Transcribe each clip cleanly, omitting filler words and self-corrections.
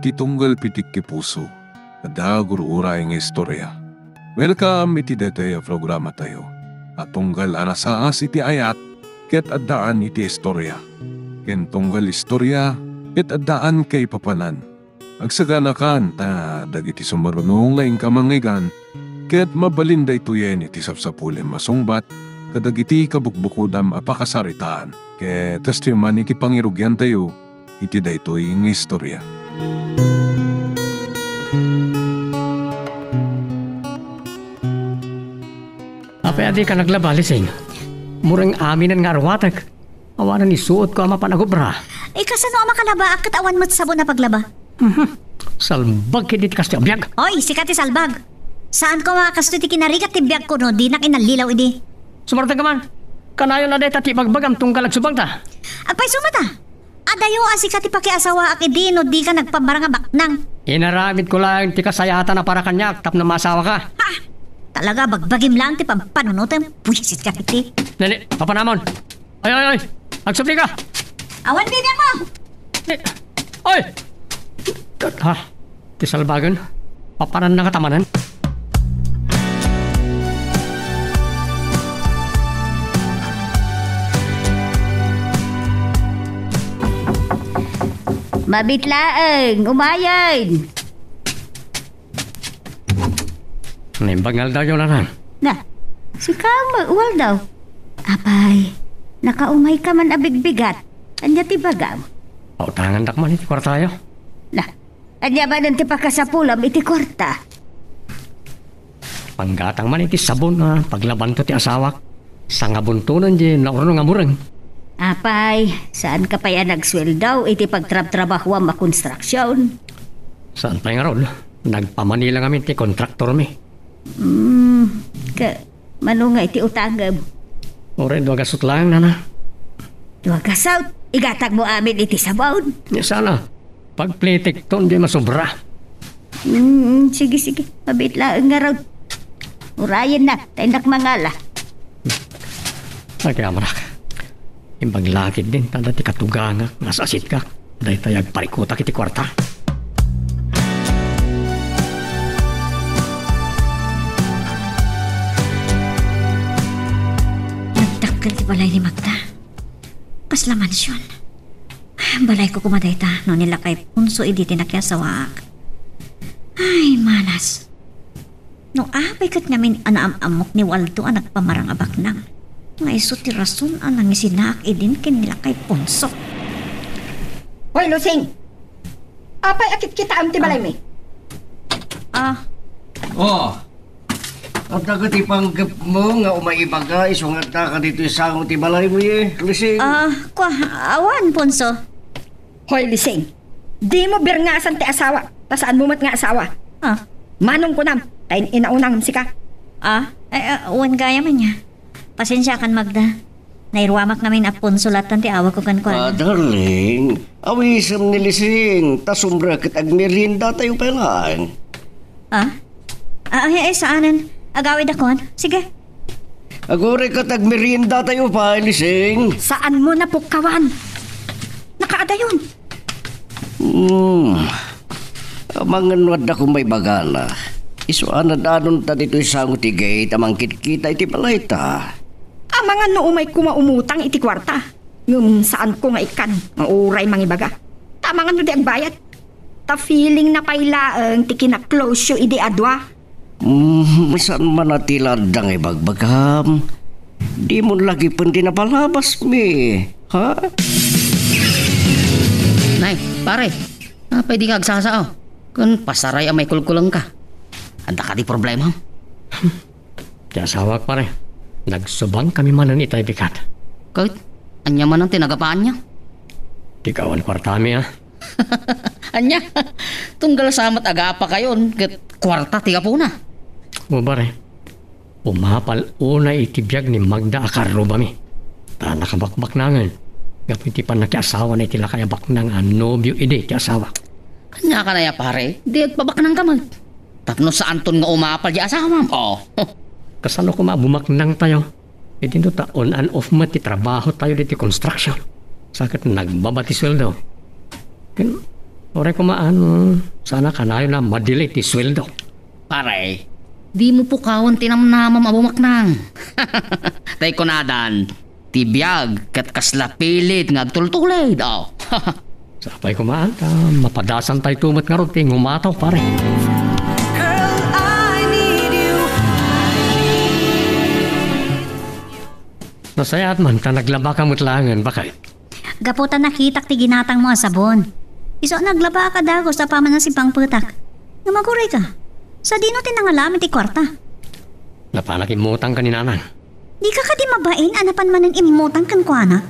iti tunggal pitik ki puso. Ada gurura yung istorya. Welcome iti dete programa tayo. At tunggal anasaas iti ayat, ket addaan iti istorya. Ken tunggal istorya, ket addaan kay papanan. Agsaganakan ta dagiti sumarunong laing kamangigan, ket mabalinda ituyen iti sapsapulen masungbat, kadagiti kabukbukudam apakasaritaan. Ket testiman iti pangirugyan tayo, iti daytoy ng istorya. Apay adi ka naglaba, Lising. Murang aminan nga arwatag. Awanan isuot ko ama panagubra. Kasano ang makalaba akat awan mo't sabon na paglaba? Salbag kidit kas ti abiyag. Oy, sikat ti salbag. Saan ko makakasto ti kinarigat ti biyag ko no, di na kinalilaw idi. Sumartag ka man. Kanayo na day tati bagbagam tunggal agsubang ta. Agpay sumata. Adayo asikat ti pakiasawa ak idi no, di ka nagpabara nga baknang. Inaramid ko lang ti kasayatan na para kanyak tap na masawa ka. Ha! Talaga bagbagim lang ti pampanunutan. Puyisit ka iti. Nani, papanamon. Ay. Agsubli ka. Awan bibiyang mo! Oy! Ha? Ti salbagan? Papanan na katamanan? Mabitlaeng, umayan! Nimbangal daw yun naran. Na, si Kama, uwal daw. Apay, nakaumay ka man abigbigat. Anya ti bagam. Pautangan dakman iti kwartayo. Na, anya ba nanti pa kasapulam iti kwarta? Panggatang man iti sabon na paglaban to ti asawak. Sa nga buntunan di naurno nga murang. Apay, saan ka pa yan nagsweldaw iti pagtrab-trabaho ang makonstruksyon? Saan pa nga rod? Nagpamanila kami ti kontraktor mi. Manunga iti utangam. Oren, duwaga sutlang nana. Duwaga saut, igatag mo amin iti sabon. Sana, pagplitik to hindi masobra. Sige, mabit lang nga raw. Urayan na, tayo mangala. Ay, kaya manak. Imbang lakid din, tanda ti katuganga, nasasit ka. Dahil tayag parikuta kiti kwarta. Nagtakgal ti balay ni Magda. Kasla mansyon. Balay ko kumaday ta, no nila kay punso idi tinakyasawaak. Ay, manas. No apay kat ngamin anaam-amok ni Waldo ang nagpamarang abaknang. Nga iso ti rason ang nangisinaak idin kin nila kay punso. Hoy, Lusing! Apay akit kita am ti balay mi. Oh! At nagati panggap mo nga umaibaga, isungat ka dito sa ti balay mo Lusing. Awan, punso. Hoy, Lusing! Di mo birngasan ti asawa. Tasaan mo mat nga asawa. Manong ko nam, tayo inaunang sika. Awan gaya man niya. Pasensya kan Magda. Nairwamak namin punso latan ti awag ko kan ko. Darling, awisam ni Lusing, tasumbra kat agmerinda tayo pelan. Saanan? Agawid akon? Sige. Agore kat agmerinda tayo pa, Lusing. Saan mo napukawan? Nakaada yun. Manganwad ako may bagala. Isuan na danon ta dito isang utigay tamangkit kita iti balay ta. Mga noong may kumaumutang iti kwarta. Ngum saan ko nga ikan, mauray mangibaga. Tamangan no di agbayad. Ta feeling na pailaang ti kina-close iti adwa. Saan man natiladang ibagbagam? Di mo lagi pun dinapalabas mi, ha? Nay, pare, pwede ka agsasao. Kung pasaray ang may kulkulang ka. Anda ka di problema. Kaya sawak pare. Nagsubang kami man ng itay bikat. Kahit, anya man ang tinagapaan niya. Tikawan kwartami ha. Anya, tunggal samat agapa kayon. Kwarta tiga po na. O pare, umapal una itibiyag ni Magda Akarro ba mi. Ta nakabakbak nangan. Kapiti pa nakiasawa na itila kaya baknang nobyo ide ti asawa. Kanya ka na ya pare, di agpabaknang kamag. Tapno sa Anton nga umapal di asawa mo. Kasano ko mabumaknang tayo. E dito ta on and off mo ti trabaho tayo dito construction. Sakit nagbabatiswel daw. Oray kumaan, sana kanayo na madilit ti sweldo. Pare, di mo pukawan tinamnamam abumaknang. Tay kunadan, tibiyag kat kasla pilit nga tultulay daw. Sapay kumaan, mapadasan tayo tumat nga ron, ngumataw pare. Nasayat man, naglaba ka mutlangan, bakit? Gaputan nakitak ti ginatang mo sabon. Iso naglaba ka dago sa paman ng simpang putak. Nga maguray ka. Sa dino tinangalamin ti kwarta. Napanakimutang ka ni nanan. Di ka di mabain anapan man ng imutang kan kuana.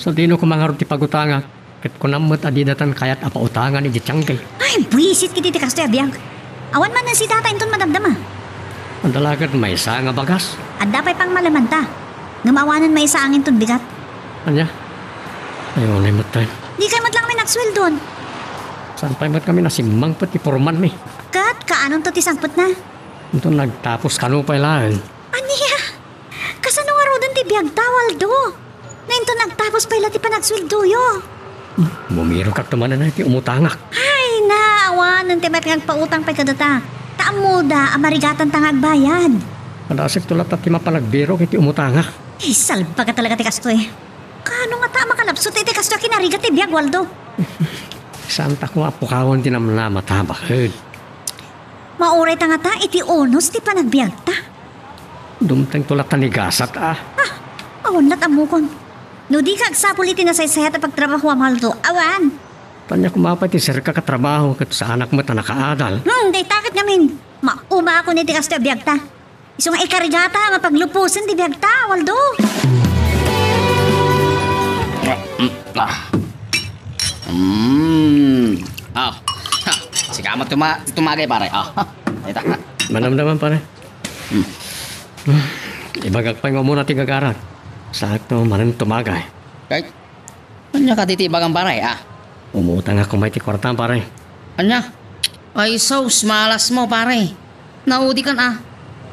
Sa dino ko mga ron ti pagutanga, kat kunamot adidatan kayat apautangan iti tiyangkay. Ay, buwisit kiti ti kastoy abiyang. Awan man ng si tata inton madamdama. Ang dalagat may isa nga bagas. At dapay pang malaman ta. Ngamawanan may isa angin ton bigat. Anya? Ayaw na matay. Di kayo matlang may nagsweldon. Saan pa mat kami nasimang pati porman mi. Kat, kaanon to ti sangpot na? Ito nagtapos kanupay lang. Aniya, kasano nga rodon ti biyag tawal do? Na ito nagtapos pa ila ti panagsweldo yo. Bumiro kak tumanan na iti umutangak. Ay, naawan ng timat ngagpautang pa'y kadata. Taamuda, amarigatan tangag bayad. Kadasik tulat at ti mapanagbiro iti umutangak. Eh, salba ka talaga ti kasto eh. Kano nga ta makalapsot iti kasto kinariga ti biyag, Waldo? Santa ko apukawan tinamna matabakid. Mauray ta nga ta, iti onos ti panagbiag ta. Dumteng tulat ni gasat Awan lat amukon. No di ka agsapul iti nasaysayat at pagtrabaho Waldo, awan. Tanya kumapay ti serka katrabaho kat sa anak mo ta nakaadal. Day takit ngamin. Mauma ako ni ti kasto biyag ta. Iso nga ikarigata, mapaglupusan ti biyag ta, Waldo. Sikamat tumagay pare. Ito. Manamdaman pare. Ibagagpay mo muna ti gagarat. Sakto manin tumagay. Kahit, anya ka titibagang pare, Umutang ako may ti kwartan pare. Anya? Ay, sos, malas mo pare. Naudi kan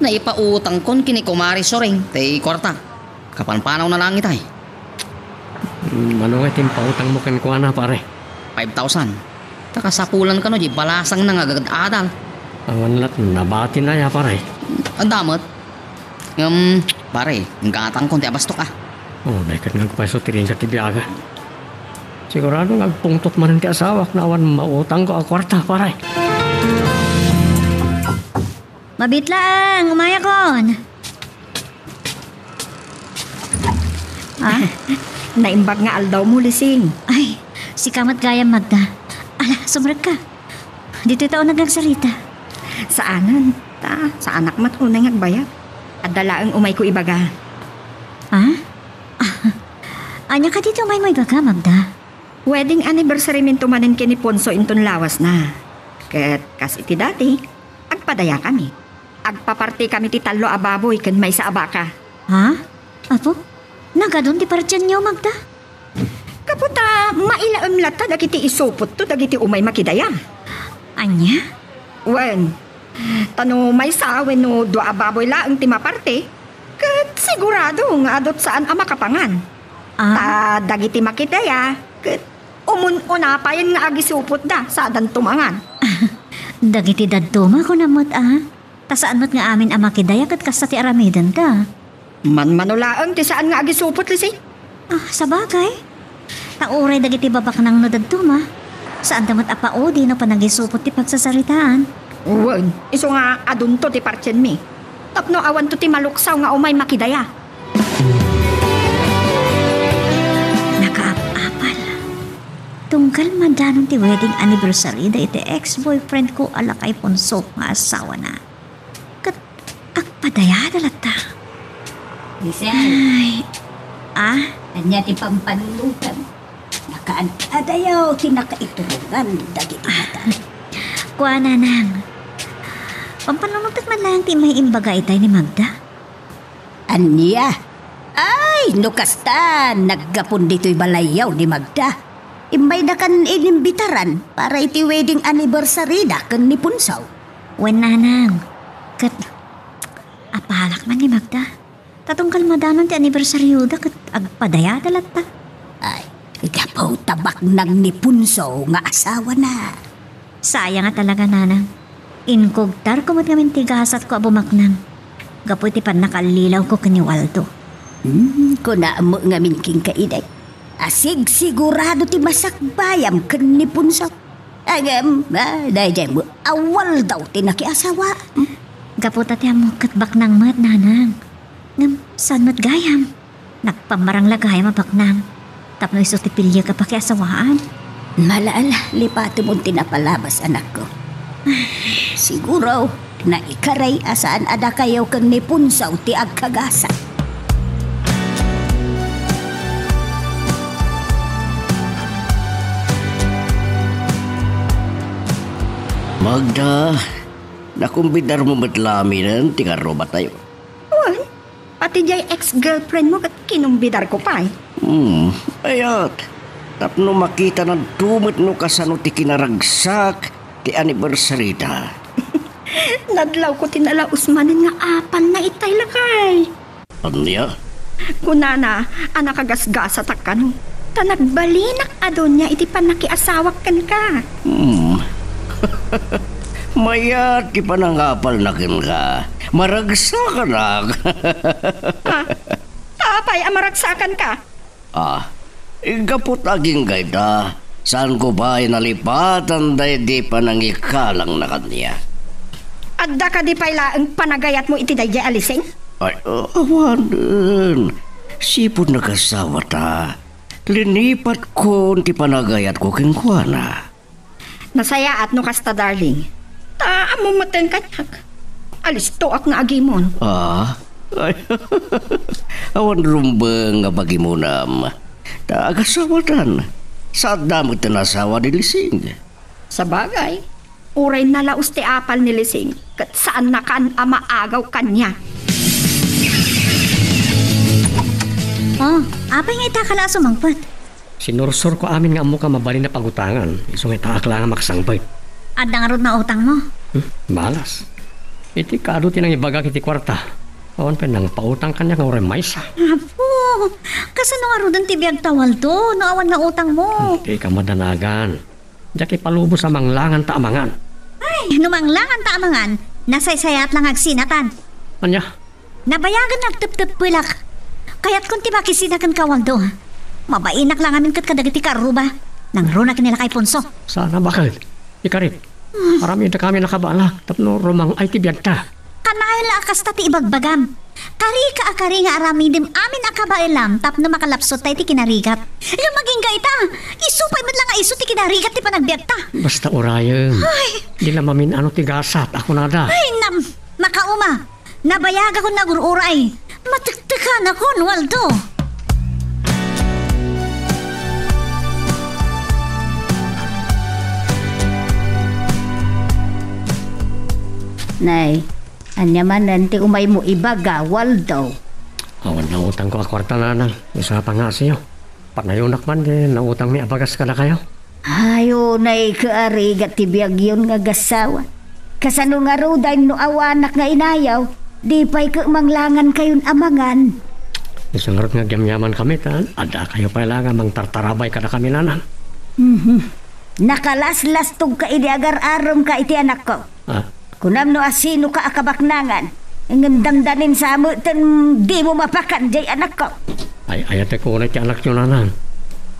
Naipautang kon kinikumari soring, tay kwarta. Kapanpanaw na lang itay. Ano nga timpautang mo kan kuha na pare? 5,000. Takasapulan ka no, di balasang na ngagagad-adal. Awan lat, nabati na ya pare. Ang damot. Pare, ang gatang konti abastok Dahil nagpaso tirin ka tibiaga. Sigurado nagpungtot man ti asawak na awan mautang ko ang kwarta pare. Mabitlang, umaya kon. Naimbag nga aldaw mo, Lising. Ay, si Kamat Gaya Magda. Ala, sumrag ka. Dito itaw nagsasalita. Saanan? Sa anak mat unay ngagbayat. At dalaang umay ko ibaga. Anya ka dito may baga, Magda? Wedding anniversary min tumanin kini Ponso inton lawas na. Ket kas iti dati, agpadaya kami. Agpaparti kami ti talo ababoy ken may sa abaka. Apo? Nagadon ti partyan niyo, Magda? Kaputa, mailaam lata dagiti isupot to dagiti umay makidaya. Anya? Wen, tano may sawen no do ababoy laang ti maparte. Ket sigurado nga adot saan ang makapangan. Ta dagiti makidaya, ket unapayan nga agisupot da saadan tumangan. Dagiti daduma ko namot Ta saan mo't nga amin ang makidaya ket kasta ti aramidan ka? Manulaang ti saan nga agisupot lisi? Sa bagay. Tauray dagiti babak nang nadaduma. Saan damot apaudi no panagisupot ti pagsasaritaan? Uwan, iso nga adunto ti partyen mi. Tapno awan to ti maluksaw nga umay makidaya. Nakaap-apal. Tungkal madanon ti wedding anniversary da iti ex-boyfriend ko alakay Ponso nga asawa na. Kat agpadaya dalata. Lisel, Ay, kanya ti pampanulugan. Nakaadayaw kinakaiturungan dagiti mata. kuha na nang. Pampanunutot man lang ti may imbaga itay ni Magda. Anya? Ay, nukasta, naggapon dito'y balayaw ni Magda. Imbay na kan inimbitaran para iti wedding anniversary da kan ni Punsaw. Wen nanang. Kat, apalak man ni Magda. Tatong kalmadanon ti anibersaryo da kat agpadaya dalata. Ay, igapo. Ikaw tabak nang ni Punso nga asawa na. Sayang nga talaga, nanang. Inkogtar ko mo't ngamin tigasat ko abumaknang. Gapoy ti pan nakalilaw ko kanyo Waldo. Kuna mo nga minking kaiday. Asig sigurado ti masakbayam ken ni Punso. Agam, dahil mo, awal daw ti nakiasawa. Gaputa ti amo katbak nang mat, nanang. Ngam, saan mat gayam? Nagpamarang lagay mabaknang. Tapno iso ti pilya ka pakiasawaan. Malaala, lipati mo tinapalabas anak ko. Siguro, na ikaray asaan ada kayo kang ni Punso ti agkagasan. Magda, nakumbidar mo matlamin ti karo ba tayo? Uy, pati jay ex-girlfriend mo kat kinumbidar ko pa eh. Ayat. Tapno makita ng tumot no kasano ti kinaragsak ti anniversary ta. Nadlaw ko tinala usmanin nga apan na itay lakay. Anya? Kunana, anak kagasgasa takano. Tanagbalinak adon niya iti panakiasawak kan ka. Mayat ti panangapal na kin ka. Maragsak ka na. Tapay, amaragsakan ka. Igapot aging gayda. Saan ko ba nalipatan dahil di pa nangikalang na kanya? Adda ka di pala ang panagayat mo iti dayjay alising? Ay, awan din. Sipod nagkasawa ta. Linipat ko ti panagayat ko king kuwana. Nasaya at no kasta darling. Ta mo maten kanyak. Alis to ak nga agimon. Ay, awan rumbang nga bagi mo nam. Ta agasawatan. Saad damo tinasawa ni Lising. Sa bagay, uray nalaos ti apal ni Lising kat saan na kan amaagaw kanya. Apay nga itakala sumangpat. Sinursur ko amin nga amo ka mabali na pagutangan. Iso nga taak lang nga makasangbay. Adda nga rod na utang mo. Malas. Iti kado tinang ibaga kiti kwarta. Awan pa nang pautang kanya nga uray maysa. Apo, kasano nga rod ang tibiyag tawal to? No awan nga utang mo. Hindi ka madanagan. Diya kay palubo sa manglangan taamangan. Ay, numanglangan taamangan, nasaysayat lang agsinatan. Anya? Nabayagan nagtup-tup pilak. Kaya't kung tibakisinakan ka, Waldo. Mabainak lang amin kat kadagiti karuba. Nang runa kinila kay Punso. Sana bakit? Ikarit. Marami na kami nakabalak. Tapno rumang ay tibiyag ta. Kanayon la akas tati ibagbagam. Kari ka akari nga aramidim amin akabailam tapno makalapsot tayo ti kinarigat. Maging gaita. Isupay mo lang nga iso ti kinarigat ti panagbiag ta. Basta urayan. Di lang mamin ano tigasat. Ako nada. Ay, makauma. Nabayag ako nagururay. Matiktikan ako, Waldo. Nay, anya man nanti umay mo ibaga, Waldo. Awan na utang ko akwarta na nang. Isa pa nga siyo. Panayunak man din. Na utang mi abagas ka na kayo. Ayo, nay kaarigat tibiyag yun nga gasawa. Kasano nga ro dahil no awanak nga inayaw, di pa'y manglangan kayon amangan. Isang rot nga gyamyaman kami ta. Ada kayo pa lang mang tartarabay ka na kami nanan. Nakalaslas tog ka agar-arom ka iti anak ko. Kunam no asino ka akabaknangan. Ingin damdanin sa amo tan di mo mapakan jay anak ko. Ay ayate ko ulit yung anak nyo nanan.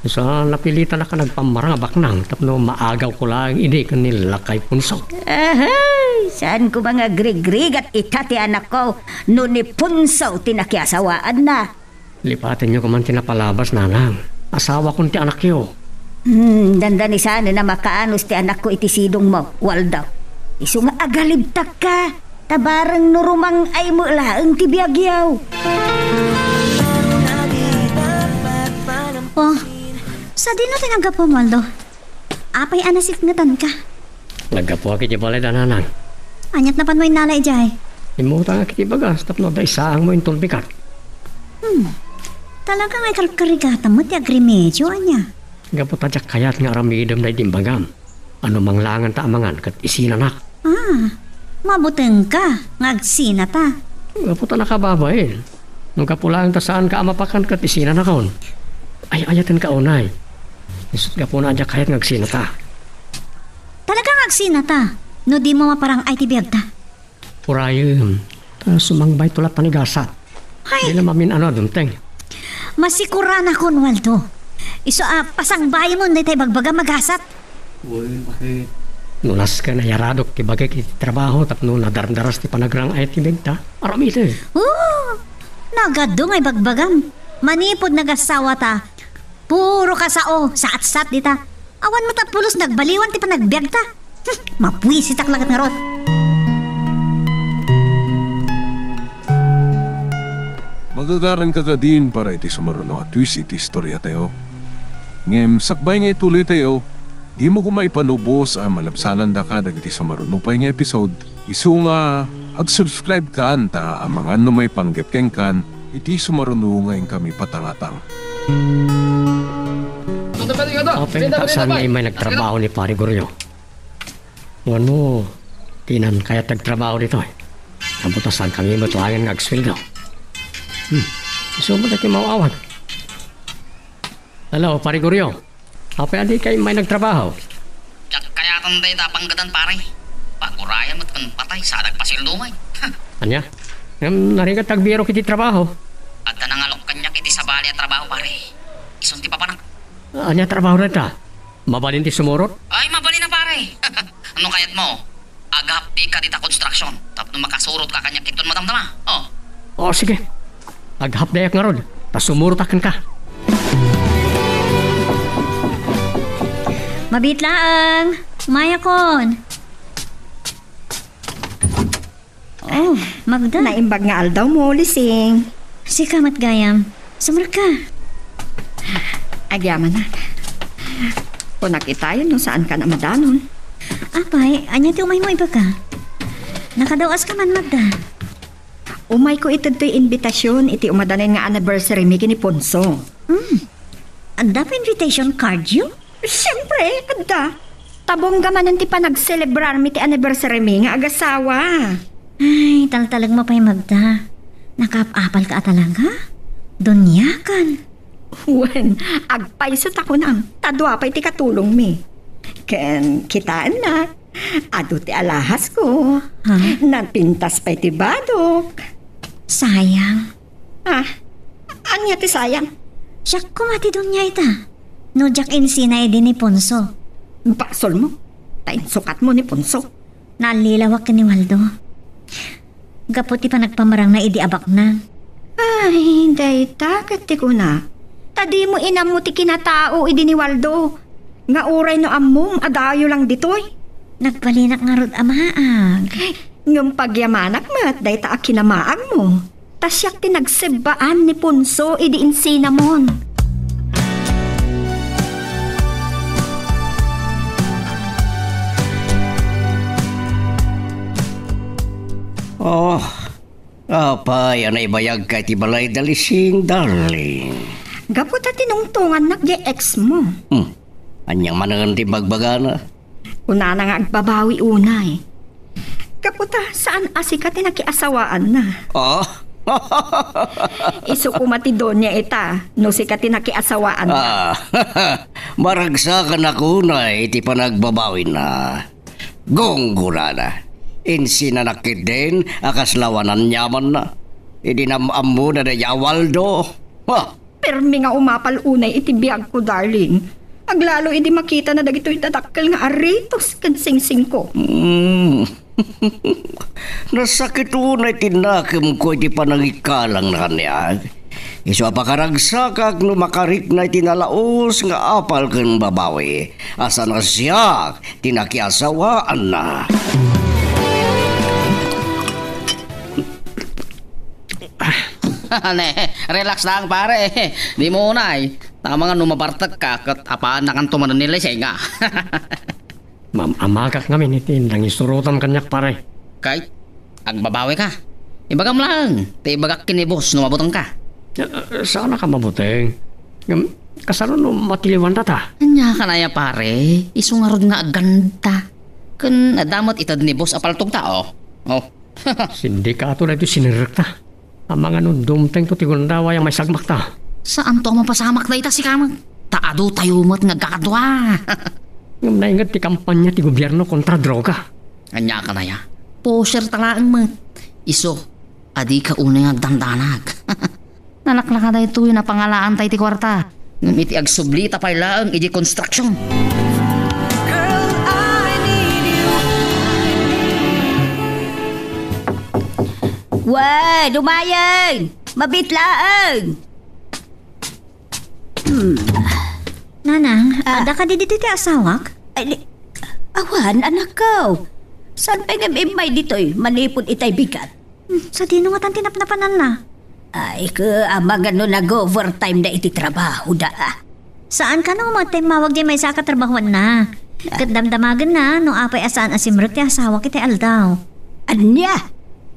Sa napilitan na ka nagpamarang baknang tapno maagaw ko lang ini kanila kay Punso. Ahay, saan ko mga grig-grig at itati anak ko no ni Punso tinakiasawaan na. Lipatin nyo kuman tinapalabas nanang. Asawa kong ti anak yo. Dandani sana na makaanos ti anak ko iti sidong mo, Waldo. Isu nga agalibtak ka. Tabarang nurumang ay mo laang tibiyagyaw. Sa di na tinanggap po, Waldo. Apay anasit ngatan ka. Nagkapuha kiti balay dananang. Anyat na pan mo yung nalay jay. Imuta nga kiti bagas tapno da isaang mo yung tulbikat. Talagang ay karigata mo ti agrimedyo, anya. Gaputa jak kayat nga aramidam na itimbagam. Ano manglangan ta amangan kat isinanak. Mabuteng ka. Ngagsina ta. Gaputa nakababay. Nung kapulaan ta saan ka amapakan kat isinanak kaon. Ay ayatin ka unay. Isot ka po na dyan kahit ngagsino ta. Talagang agsina ta. No di mo maparang ay tibiyag ta. Purayon. Sumangbay tulat panigasat. Ay, Di na mamin ano dumteng. masikuran ako, Waldo. Iso, pasang bayo mo na tayo bagbaga magasat. Uy, bakit? Nunas ka na yaradok kibagay kiti trabaho tapno nadardaras ti panagrang ay tibig ta. Arami ito eh. Nagadong ay bagbagam. Manipod nagasawa ta. Puro kasao, saat-sat di ta. Awan mo tapulos nagbaliwan ti panagbiag ta. Mapwisit ak lagat nga rot. Magagaran ka din para iti sumaruno at twist iti istorya tayo. Ngem, sakbay nga ituloy tayo. Di mo kumay panubos ang malabsanan da ka dagiti sumaruno pa nga episode. Isu nga, ag-subscribe ka anta ang mga may panggapkeng kan iti sumaruno ngayon kami patangatang. Open ta saan nga may nagtrabaho ni Pari Goryo. Ano, tinan kaya nagtrabaho dito eh. Nabutasan kami matuangan nga agsweldo. Iso mo dati mawawag. Hello, Pari Goryo. Apa adi kayo may nagtrabaho? Jak kaya tanday tapanggatan pare. Pagurayan mo't kan patay sa nagpasilumay. Anya? Naringat tagbiro kiti trabaho. At nangalok kanya kiti sa bali at trabaho pare. Isunti pa panak. Anya trabaho na ta? Mabalin ti sumurot? Ay, mabali na pare. Ano kayat mo? Agap di ka dita construction. Tapos makasurot ka kanya kinton madamdama. Oh. O sige. Aghapdayak nga rod. Tas sumurot akan ka. Mabitlaang. Maya kon. Oh, Magda. Naimbag nga aldaw mo, Lising. Si kamat gayam. Sumur ka. Agyaman na. Kung nakita yun, no, saan ka na madanon? Apay, anya ti umay mo iba ka. Nakadawas ka man, Magda. Umay ko ito to'y invitasyon, iti umadanin nga anniversary mi kini Ponso. Anda pa invitation card yun? Siyempre, kada. Tabong gamanan ti pa nag-celebrar mi ti anniversary mi nga agasawa. Ay, taltalag mo pa'y Magda. Nakapapal ka talaga? Dunyakan. Wen, agpaisot ako nang. Tadwa pa'y ti katulong mi. Ken, kitaan na. Ado ti alahas ko. Ha? Napintas pa'y ti badok. Sayang. Anya ti sayang? Siyak kumati dunya ita. No jak insina din ni Ponso. Basol mo. Tain sukat mo ni Ponso. Nalilawak ka ni Waldo. Gaputi pa nagpamarang na idi abak na. Ay, day tagat ti ko na. Tadi mo inam mo ti kinatao idi ni Waldo. Nga uray no ammom, adayo lang ditoy. Nagbalinak nga rod amaag. Ngam pagyamanak mat, day ta kinamaag mo. Tasyak ti nagsebaan ni Ponso idi insinamon. Oh, apa yan ay bayag kay ti balay dalising, darling. Gapot at tinungtungan nak ex mo. Anyang manangan ti bagbagana. Una na nga agbabawi unay. Gapot saan asikat nakiasawaan na. Oh, Isu kumati doon niya ita, no sikat nakiasawaan na. maragsakan ako na iti panagbabawin na. Gonggura na. Insinanakit din, akaslawanan nyaman na. Idinamam mo na na Waldo. Permi nga umapal unay iti biyag ko, darling. Aglalo idi makita na dagito'y dadakkel nga aritos kan singsing ko. Nasakit unay tinakim ko iti panangikalang na kanya. Iso apakaragsak no makarik na itinalaos nga apal kan babawi. Asa na siya tinakiasawaan na. Relax lang pare. Di mo unay. Tama nga numabartag ka kat apaan na kanto man nila siya nga. Amagak ngamin itin lang isurutan kanyak pare. Kay, agbabawi ka. Ibagam lang. Te ibagak kinibos numabutang ka. Sana ka mabuteng. Kasano no matiliwan ta. Anya ka na ya pare. Isungarod nga aganda. Kun adamot itad ni boss apaltog tao. Oh. Sindikato na ito sinirik ta. Ang mga nun dumteng to tigundawa yung may sagmak ta. Saan to mapasamak na ita si kamag? taado tayo mo't nga kakadwa. Ngam naingat ti kampanya ti gobyerno kontra droga. Anya ka na ya. Poser talaan mo. Iso, adi ka unay agdandanag. Nalaklaka na ito yung napangalaan tayo ti kwarta. Ngam iti agsubli tapay lang iti construction. Wah, dumayan! Mabitlaan! Nanang, ada ka di dito ti asawak? Ay, awan, anak ko. Saan pa nga imay dito'y manipod itay bigat? Sa dino nga tan tinapnapanan na. Ay, amagan no nag-overtime na iti trabaho da. Saan ka nung mawag di may sa katrabahuan na? Kadamdamagan na, no apay asaan asimrek ti asawak iti aldaw. Anya?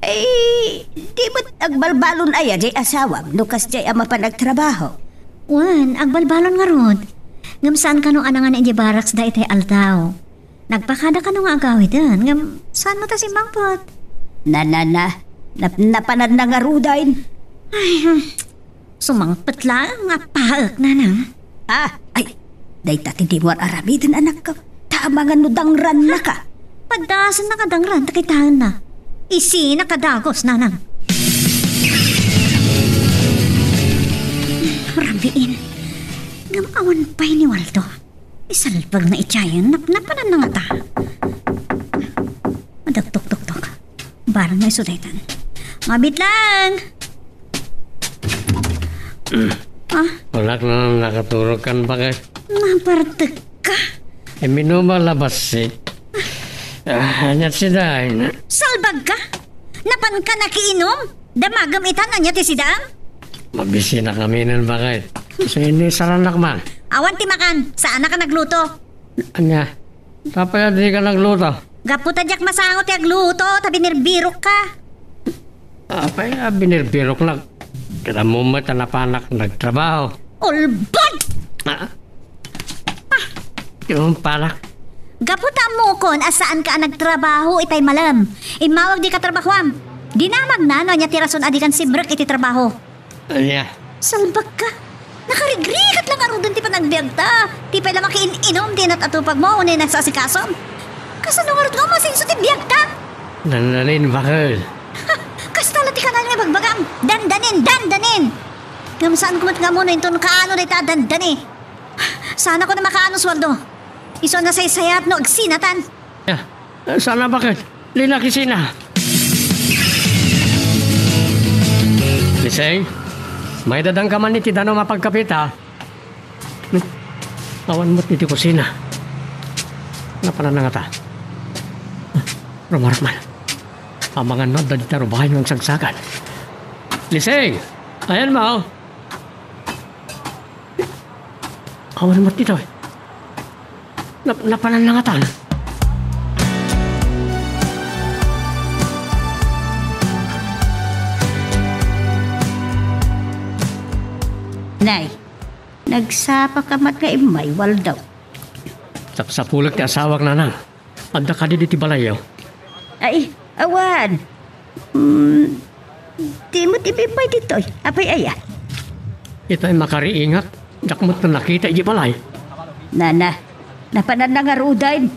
Ay, di ba't agbalbalon aya di asawam no kas di ama pa nagtrabaho? Wan, agbalbalon nga rod. Ngam saan ka nung anangan iti barracks da iti aldaw? Nagpakada ka nung agawi din. Ngam saan mo ta si Mangpot? Napanad na nga rudain. Sumangpot lang nga paak, nanang. Ay, day tati di mo aramidin anak ko. Tama nga no dangran na ka. Padasan na kadangran, takitaan na. Isi nakadagos, nanang. Rambiin. Ngamawan pa'y ni Waldo. Isalpag na itsayan, napanan na nga ta. Madagtok-tok-tok. Barang na isudaytan. Mabit lang! Wala na nakaturog kan ba kay? Napartek ka. Minuma labas si. Hanyat si Dain. Salbag ka? Napan ka nakiinom? Damagam itan na niya ti sidang? Mabisi na kami nun ba kay? So hindi saranak man. Awan ti makan, saan na ka nagluto? Anya, tapaya di ka nagluto. Gaputa jak masangot ti agluto, tabi nirbirok ka. Apay, binirbirok lang. Kita mo mo tanapanak nagtrabaho. Ulbod! Yung panak. Gaputa mo kon asaan ka nagtrabaho itay malam. Imawag di ka trabahoam. Dinamag na no niya tirason adikan si Brek iti trabaho. Anya, Salbag ka. Nakarigrikat lang arudon ti panagbiag ta. Ti pala makiin-inom din at atupag mo unay nagsasikasom. Kasano nga nga masinso ti biag ta? nananin bakal. Kastala ti kanal nga bagbagang. Dandanin! Gamsaan kumat nga muna yung kaano na ita dandani. Sana ko na makaano swaldo. Iso na say-sayat no agsinatan. Ya, sana bakit? Linakisina. Liseng, may dadang ka man ni Tidano mapagkapit ha. Awan mo't ni ti kusina. Napanan na nga ta. Rumarman. Amangan no, dali taro bahay ng sagsagan. Liseng, ayan mo. Awan mo't dito eh. Napanan na nga ta. Nay, nagsapa ka mat nga imay, Waldo. Sapulak ti asawak na nang. Adda ka di ti balayaw. Ay, awan. Di mo tibimay dito. Apay aya. Ito ay makariingat. Dakmot na nakita iji balay. Napanan na nga rudain.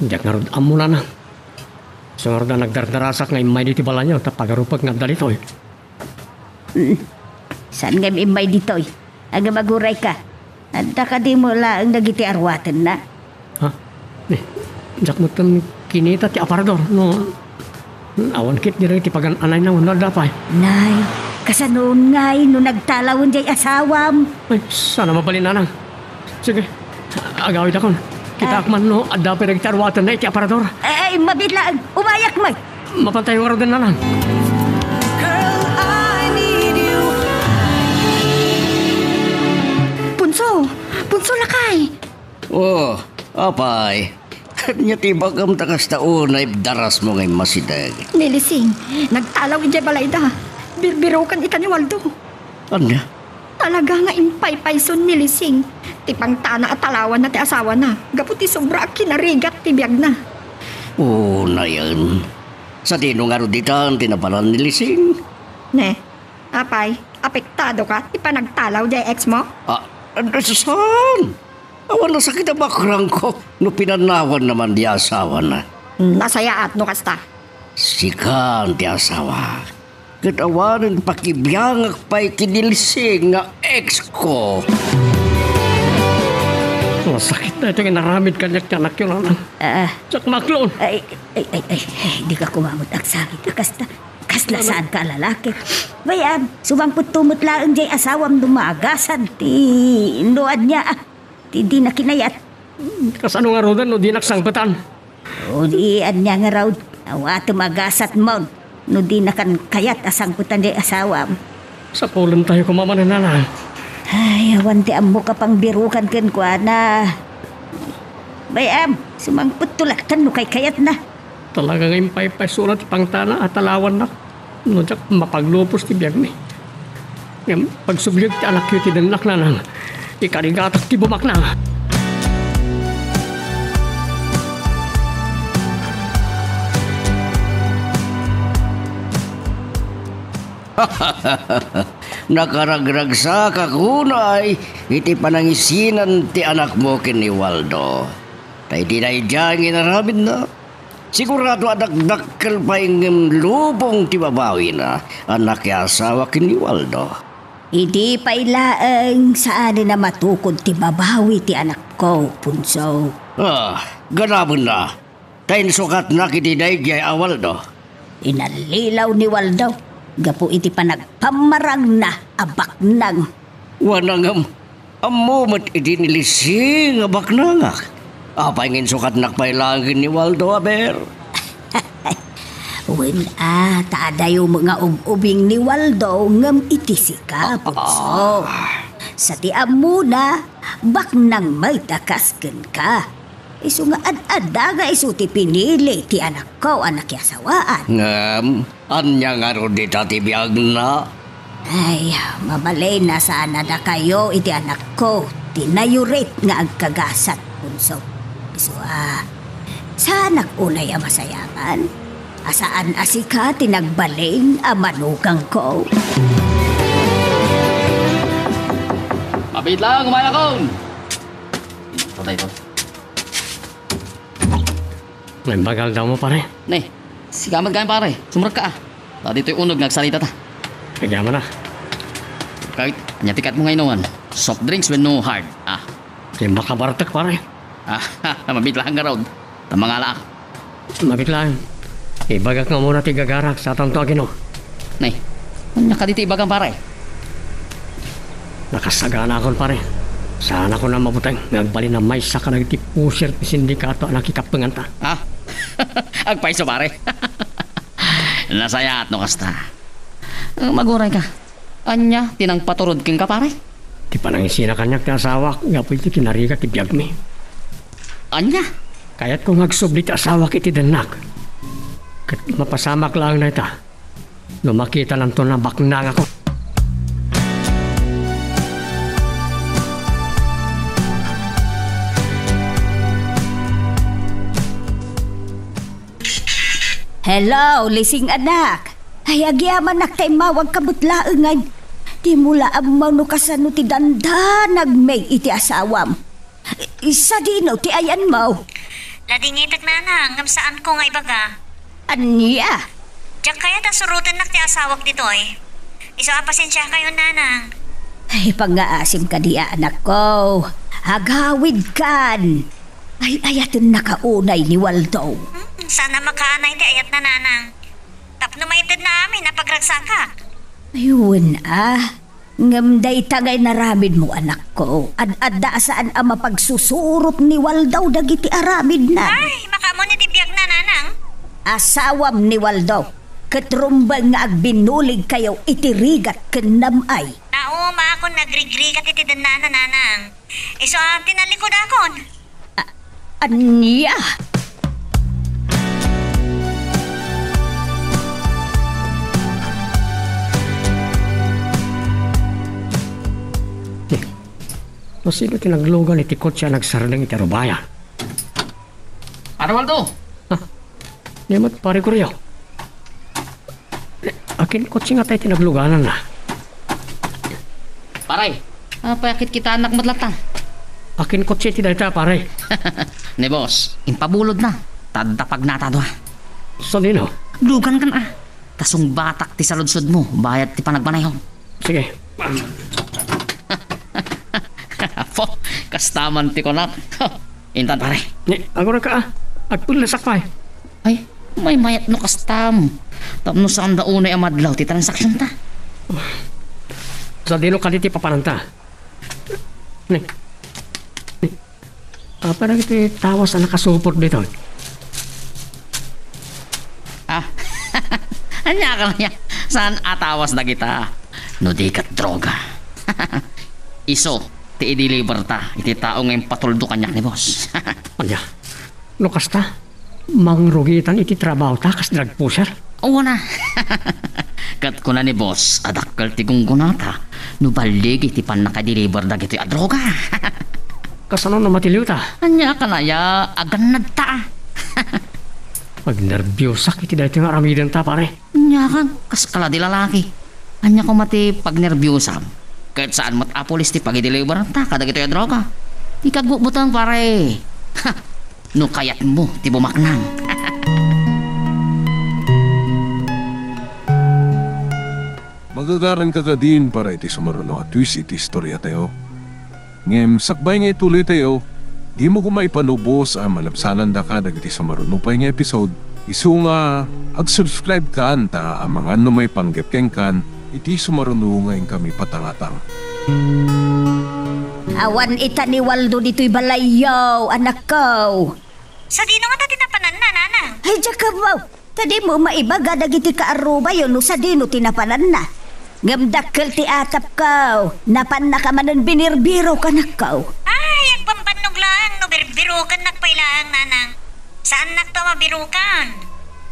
Diyak nga rod amo na nang. Sungar na nagdardarasak nga imay di ti balayaw. Tapagarupag nga dalito eh. Saan nga imay dito? Aga maguray ka. Anda ka di mo lang nagiti arwatan na. Ha? Dakmot na kinita ti aparador. No, awan kit di rin ti pagananay na unal dapay. Nay, kasanoon ngay no nagtalawon jay asawam. Ay, sana mabalin na nang. Sige, agawid ako. Kita akman no, adda pa nagtarwatan na iti aparador. Ay, mabitlaan. Umayak mo. Mapantay waro din na nang. Punso lakay. Oh, apay. Nya tibag am takas taon ay daras mo ngay masidag. Nilising, nagtalaw ijay balayda. Birbirokan ita ni Waldo. Anya? Talaga nga impay-payson nilising. Tipang tana at talawan na ti asawa na. Gaputi sobra kinarigat ti biyag na. Oo na yan. Sa tinong araw dito ang tinapalan ni Lising. Ne, apay, apektado ka ti panagtalaw jay ex mo? Saan? Awan na sakit ang bakrang ko. No pinanawan naman di asawa na. Nasayaat no kasta. Sikan ti asawa. Katawanan pakibiyangak pa'y kinilsing nga ex ko. Masakit na ito inaramid kanyak tiyanak yun anang. Sak maklon. Ay, di ka kumamot ang sakit. Kasla saan ka lalaki. Bayan, sumampot tumot lang jay asawam dumagasan. Ti inuad niya. Ti di na kinayat. Kasano nga rodan no di naksangpatan. O di niya nga raw. Awa tumagasat mo. No di na kan kayat asangputan jay asawam. Sa pulan tayo kumamanan na. Ay, awan ti amo ka pang birukan ken kwa na. Bayam, sumangput tulaktan no kay kayat na. Talaga ngayon pay sulat pang tana at talawan na. No, tsak mapaglupos ti biyag ni. Ngayon, pagsublog ti anak yun ti danak na nang. Ikarigatak ti bumak na. Nakaragragsa ka kunay, iti panangisinan ti anak mo kini Waldo. Tay di na ijang inaramid na. Sigurado adakdakkel pa yung lubong ti babawi na anak ya asawa kini Waldo. Idi pa ilaang saan na matukod ti babawi ti anak ko, punso. Ganabon na. Tayin sukat na kiti daigay a Waldo. Inalilaw ni Waldo. Gapo iti panagpamarang na abak nang. Wanang amumat iti nilising abak nangak. Apay ngin sukat nakpailangin ni Waldo aber. Wen taadayo mga ubing ni Waldo ngam iti sika, punso. Sa tiam mo na, bak nang may takasken ka. Isu nga ad-ada nga isu ti pinili ti anak ko, anak yasawaan. Anya nga ro di tati biyag na. Ay, mabalay na sana na kayo iti anak ko. Tinayurit nga agkagasat, punso. Isu sanak unay masayaman. Asaan asika tinagbaling manugang ko. Mabit lang, kumalakon! Ito tayo ito. May bagal daw mo pare. Nay, sigamat ka pare. Sumrak ka ah. Tadi ito'y unog nagsalita ta. Kaya mo na. Kahit nyatikat mo ngayon soft drinks with no hard. Kaya makabartak pare. Mabit lang ka raw. Tamangala. Mabit lang. Ibagak nga muna ti gagarak sa atang tawagin o. Nay, kanya ka dito ibagang pare. Nakasagana akon pare. Sana ko na mabutang. Nagbali na may saka nagtipusir ti sindikato ang nakikapungan ta. Agpaiso pare. Nasaya at no kasta. Maguray ka. Anya, tinang paturod king ka pare. Ti panangisina kanyak ti asawa. Nga po iti kinariga ti biyag mi. Anya? Kaya't kung magsubli ti asawa kiti danak. Kat mapasamak lang na ita. Lumakita lang to na baknang ako. Hello, lising anak. Ay, agyaman nakay mawag kabutlaengan. Di mula amaw no kasano ti danda nagmay iti asawam. Isa dino ti ayan mo. Ladingitak na ngam saan ko nga ibaga. Anya? Diyak kaya ta surutan nak ti asawak ditoy. Iso pasensya kayo nanang. Ay, pangaasim ka diya anak ko. Hagawid kan. Ay, ayatun nakaunay ni Waldo. Sana makaanay ti ayat na nanang. Tapno maitid na amin na pagragsaka. Ayun ngamday tagay naramid mo anak ko. Ad-adda saan ang mapagsusurot ni Waldo dagiti aramid na. Ay, makamo ni tibiyag na nanang. Asawam ni Waldo. Katrumbang nga agbinulig kayo itirigat kanamay. Nauma akong nagrigrigat iti na nanang. Iso tinalikod akon. Anya? No, sino tinaglugan iti kotse nagsarang iti arubaya? Ano Waldo? Nimat pare ko riyo. Akin kotse nga tayo tinagluganan na. Paray, Payakit kita anak matlatan. Akin kotse ti dayta pare. Ni boss, impabulod na. Tadapag nata doa. So dino? Dugan kan Tasong batak ti saludsod mo, bayad ti panagbanayong. Sige. Apo, kastaman ti konak. Intan pare. Ni, agora ka agpulasak pa Ay, may mayat no kastam. Tapno saan daunay amadlaw ti transaksyon ta. Sa dino kaliti papananta. Ni. Parang iti tawas na nakasuport dito. Anya ka lang yan. Saan atawas na kita? No di kat droga. Iso, ti i-deliver ta. Iti tao ngayon patuldo kanyak ni boss. Anya, lukas ta. Mangrugitan iti trabaho ta kas drug pusher. Oo na. Kat ko na ni boss, adakkel ti gunggunata. No balig iti pan naka-deliver na gito yung droga. Kasano na matiliw ta? Anya ka na ya, aganad ta. Pag nervyosak iti dahito nga aramidan ta pare. Anya ka, kaskala di lalaki. Anya ko mati pag nervyosam. Kahit saan matapolis ti pag-deliver ta, kada gito yung droga. Di kagbubutang pare. No kayat mo, ti bumaknang. Magagaran ka din para iti sumaruno at twist iti istorya tayo. Ngem, sakbay nga ituloy tayo, di mo kumaipanubos ang malabsanan da ka dagiti sumaruno pa nga episode. Isu nga, ag-subscribe ka anta ang mga may panggepkeng kan, iti sumaruno nga kami patangatang. Awan ita ni Waldo dito'y balayaw, anak ko. Sa dino nga ta tinapanan na, nanang? Ay, Jacob, wow. Tadi mo maibaga dagiti kaaruba yun no sa dino tinapanan na. Ngamdakkel ti atap ko. Napan na ka manan binirbiro ka na ko. Ay, ang pambanog lang, no birbirukan nagpailaang, nanang. Saan nakto mabirukan?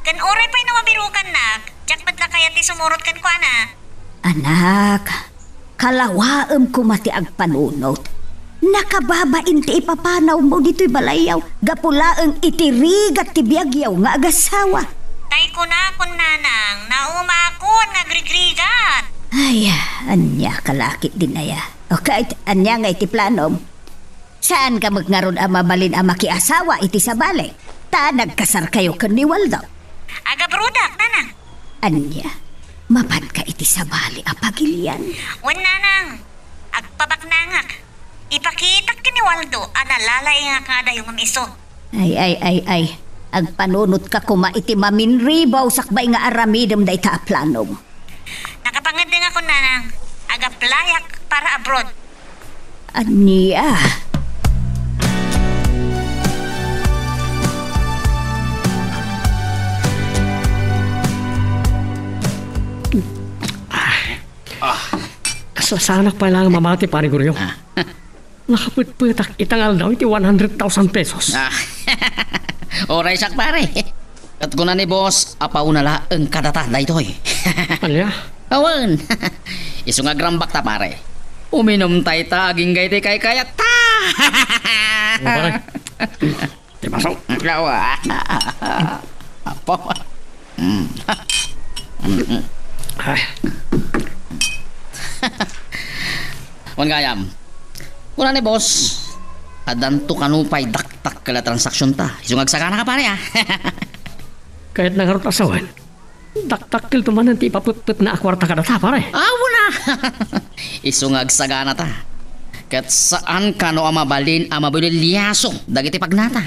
Kan oray pa'y na mabirukan nak, jak madla kaya ti sumurot kan ko, ana. Anak, kalawaem ko mati agpanunot. Nakababain ti ipapanaw mo dito'y balayaw. Gapulaeng itirigat ti biyagyaw nga agasawa. Tay ko na kun nanang, naumakon nga grigrigat. Ay, anya kalakit din aya. Okay, anya nga iti planom. Saan ka magnaron ang mabalin ang makiasawa iti sa balik? Ta nagkasar kayo kan ni Waldo. Aga brudak, nanang. Anya, mapan ka iti sa bali apagilian. Wan nanang, agpabaknangak. Ipakitak ka ni Waldo, analalay nga kada yung amiso. Ay. Agpanunot ka kuma iti maminribaw sakbay nga aramidem da ita planom. Nakapangad din ako, nanang. Agaplayak para abroad. Anya? Kasasanak pa lang mamati pare Guryo. Nakaputputak itangal daw iti 100,000 pesos. Oray sak pare. At ko na ni boss, apaunala ang kadata na ito Alya? Awan. Iso nga grambak ta pare. Uminom tay ta, aging gay kay kayat ta. Pare. Di pasok. Lawa. Apo. Ay, Wan gayam. Kuna ni boss. Adanto kanupay daktak kala transaksyon ta. Iso nga agsakana ka pare kahit nangarot asawan, daktakil tumanan ti paputput na akwarta ka na ta pare. Awo na. Iso nga agsagana ta. Kat saan ka no amabalin amabililyaso dagiti pagnata.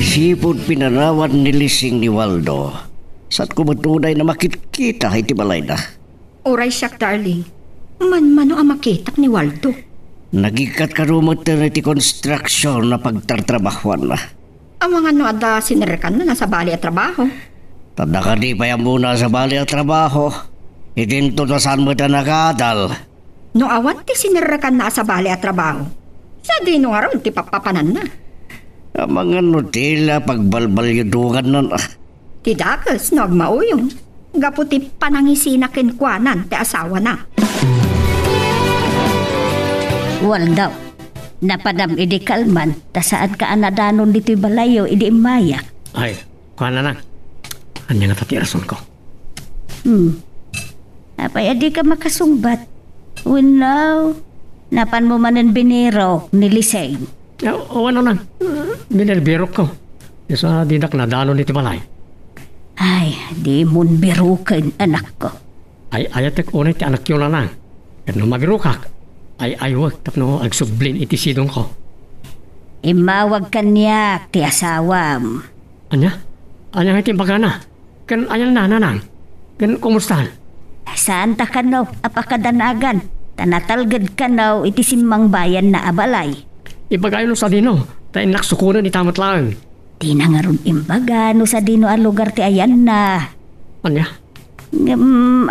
Sipod pinarawan ni Lising ni Waldo. Sat ko matunay na makitkita iti balay na. Oray siyak, darling. Man-mano ang makitak ni Waldo. Nagikat karumot na iti construction na pagtartrabahuan na. Ang mga no ada sinerekan na nasa bali at trabaho. Tanda ka di pa yan muna sa bali at trabaho. Itinto na saan mo na nakadal. No awan ti sinerekan na sa bali at trabaho. Sa di no nga ron ti papapanan na. Ang mga nutila pagbalbalyudugan na. Ti dakas no agmauyong. Gapu ti panangisinakin kwanan ti asawa na. Waldo, napadam idi kalman, ta saan ka anadanon dito'y balayo idi mayak. Ay, kuha na lang. Anya nga tati rason ko. Apay adi ka makasungbat. Unaw, napan mo manan binero ni Liseng. O ano nang, binerbirok ko. Isa didak na dano ni Tibalay. Ay, di mon birukin anak ko. Ay ayatek unay ti anak yun na lang. Kano mabirukak, ay wag tapno agsublin iti sidong ko. Imawag kanya ti asawam. Anya? Anya nga iti bagana? Kan ayan na nanang? Kan kumustahan? Saan ta kanaw apakadanagan? Tanatalgad kanaw iti simmang bayan na abalay. Ibagay no sa dino, tayo naksukunan itamat lang. Di na nga ron imbaga no sa dino a lugar ti ayan na. Anya?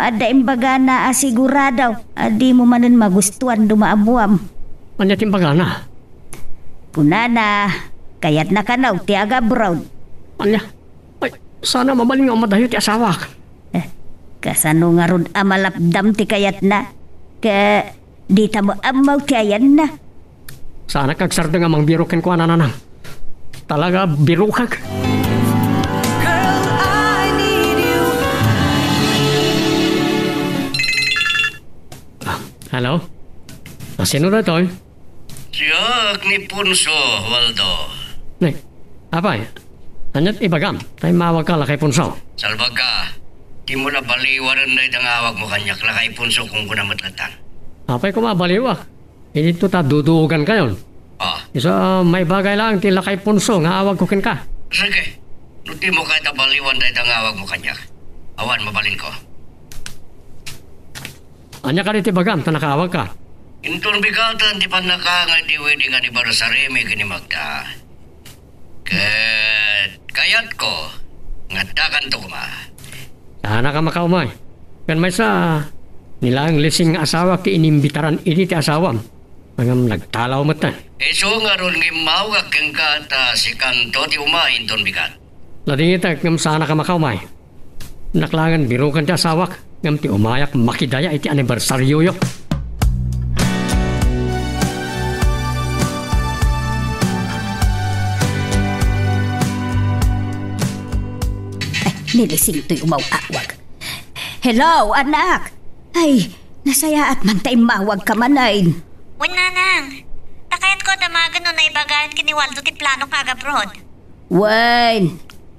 Ada imbaga na asiguradaw. Adi mo manan magustuhan dumaabuam. Anya timbagana? Kunana, kayat na kanaw ti aga brown. Anya? Ay, sana mabaling ang madayo ti asawak. Kasano nga ron amalapdam ti kayat na. Ka di ta mo amaw ti ayan na. Sana kagsarda nga mang birukin ko ananang. Talaga birukag. Hello? Sino na to? Siyak ni Punso, Waldo. Nay, apay? Anyat ibagam, tayo mawag ka lakay punso. Salbaga, di mo na baliwaran na itang awag mo kanyak lakay Punso kung kunamatlatan. Apay ko mabaliwak. Hindi to ta dudugan kayon. Isa may bagay lang tila kay punso nga awag ko kin ka. Sige, nuti mo kahit baliwan na itang awag mo kanyak. Awan, mabalin ko. Anya ka diti bagam, ta nakaawag ka. Intun bigatan di pa nakangay di wedding anniversary may kinimagda. Kayat ko, ngadakan to kuma. Sana ka makaumay. Kan may sa nilang lising asawa ki inimbitaran ini ti asawam. Hanggang nagtalaw mo ta. So nga ron ngimawag kang kata si Kanto ti umain ton bigat. Lading ita, ngam sana ka makaumay. Naklangan birukan ti asawak, ngam ti umayak makidaya iti anibersaryo yo. Nilising to'y umawawag. Hello, anak! Ay, nasaya at man tayo mawag ka manayin. Nanang, takayat ko damagan no na ibagayan kini Waldo ti plano kagabrod. Wen,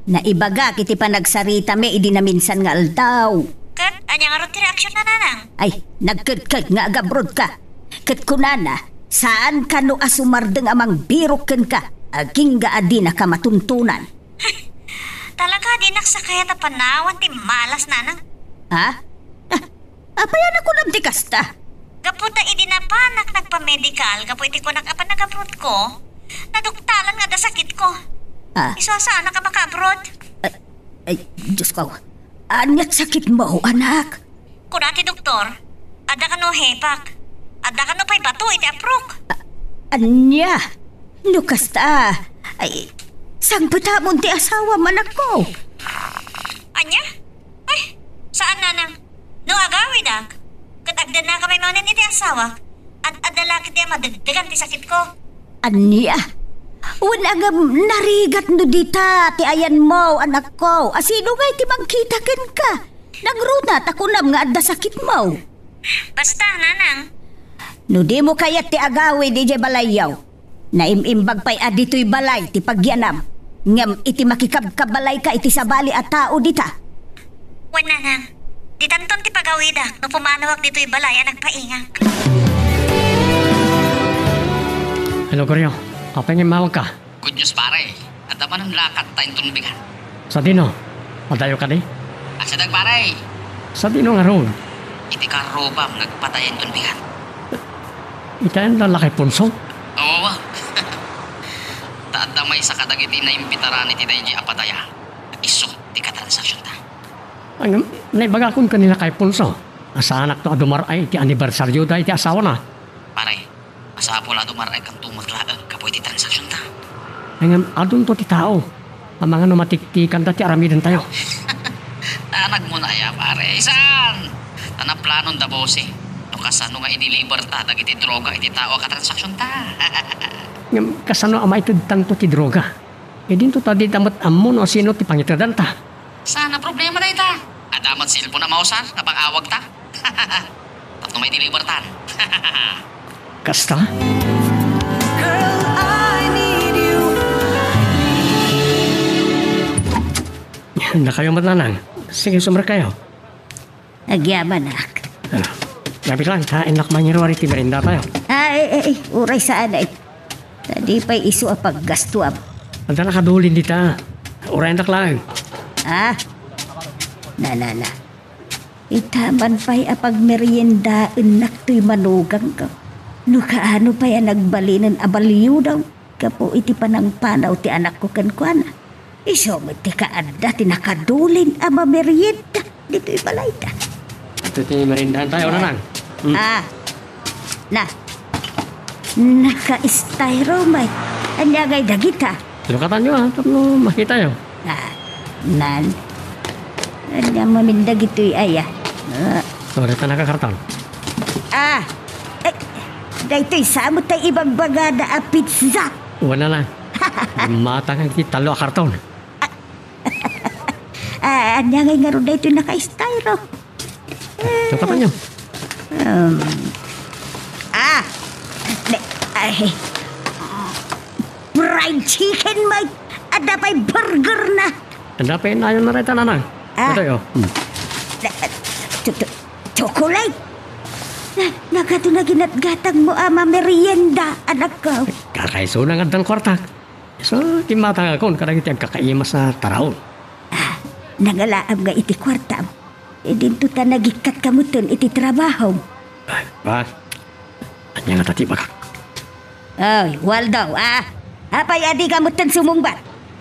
naibaga kiti pa nagsarita me idi na minsan nga aldaw. Kat, anya nga ron ti reaksyon na nanang? Ay, nagkagkag nga agabrod ka. Kat kunana, saan ka no asumardeng amang biroken ka? Aging gaadi na ka matuntunan. Talaga di naksakayat na panawan ti malas nanang. Ha? Apayan ako ng tikasta. Gaputa idi na panak nagpa-medical, gapu iti ko nakapan nag-abroad ko. Naduktalan nga da sakit ko. Iso saan ka maka-abroad? Ay, Diyos ko. Anyat sakit mo, anak? Kunati doktor, ada ka no hepak. Ada ka no pa'y bato iti aprok. Anya? Nukasta. Ay, sang patamon ti asawa man ako. Anya? Ay, saan nanang? No agawid ak. Katagdan na kamay manan iti asawa. At adalakit niya madagdagan ti sakit ko. Anya? Unagam narigat no dita ti ayan mo, anak ko. Asino nga iti magkitaken ka? Nagrunat ako nam nga adda sakit mo. Basta, nanang. No di mo kayat ti agawi di jay balayaw. Naimimbag pa'y adito'y balay ti pagyanam. Ngam iti makikabkabalay ka iti sabali at tao dita. Wan, nanang. Di tanton ti pagawida no pumanawag dito'y balay ang nagpaingak. Hello, Koryo. Apa nga mawag ka? Good news pare. At naman ang lakat tayong tunbigan. Sa dino? Madayo ka di? Asadag pare. Sa dino nga roon? Iti karobam nagpatayan tunbigan. Itayan lalaki punso? Oo. Taadamay sa kadagiti na imbitaran iti dahi apataya. Iso, ti katransaksyon ta. Ang naibaga kong kanila kay punso. Asa anak to adumaray ti anibersaryo da iti asawa na. Pare, asa po la dumaray kang tumaglaag kapoy ti transaksyon ta. Ang adun to ti tao. Ang mga numatiktikan da ti aramidan tayo. Tanag mo na ya pare. Isan! Tanang planon da bose. No kasano nga i-deliver ta dagiti droga iti tao ka transaksyon ta. Ngam kasano amay tanto ti droga. E din to ta di damat ammo no sino ti pangitadan ta. Sana problema na ita. Adamat silpo na mausan na pang-awag ta. Tapno may dilibertan. Kasta? Na kayo matlanang. Sige, sumra kayo. Nagyaman ak. Ano? Gabi lang, kain lakman niyo rin merinda tayo. Uray saan ay. Tadi pa'y isu apag gastuam. Ang nakadulin dita. Urayan lang. Na. Itaman pa'y apag meriendaan nakto'y manugang ka. No kaano pa'y nagbalinan abaliw daw. Kapo iti panang panaw ti anak ko kankwana. Iso mo ti kaadda ti nakadulin ama merienda. Dito'y balay ta. Ito ti merindahan tayo na lang. Naka-styro may. Anyagay dagita. Lukatan nyo tapno makita nyo. Nan. Anya mamindag ito'y aya. Sorry ka nakakartan. Dayto'y samot tayo ibang bagada a pizza. Wala lang. Matang ang talo a karton. Anyagay nga ron dayto'y naka-styro. Lukatan nyo. Fried chicken may. Ada pa'y burger na. Ang dapat na yun na rin tananang. Ito yun. Chocolate. Nagato na ginatgatag mo ama merienda, anak ko. Kakaiso na nga ng kwarta. So, timatang ako, kadang iti ang kakaimas sa taraon. Nangalaam nga iti kwarta. Dinto ta nagikat kamuton iti trabaho. Ba? Anya nga tati baka. Ay, Waldo, apay adi kamuton sumungbat.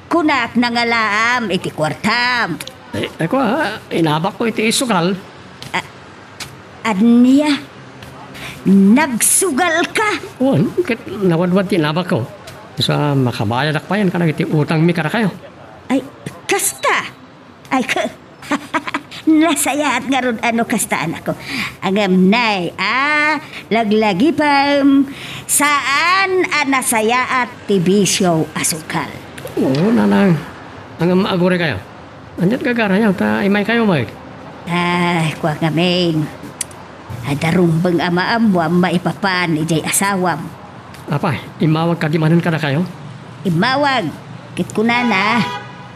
Kunak nangalaam iti kwartam. Ako inabak ko iti isukal. Anya? Nagsugal ka? Nawadwad tinabak ko. So, makabayad ak pa yan kanang iti utang mi kara kayo. Ay, kasta. Ay, nasaya at nga ron ano kastaan ako. Agam nay, laglagi pam. Saan nasaya at tibisyo asukal? Oo, nanang. Ang maagore kayo. Andyan kagara yaw, ta imay kayo, Mike. Ay, kwa ngamin. Adarumbang amaamwam maipapan ijay asawam. Apa, imawag kadimanan ka na kayo? Imawag, kit ko na.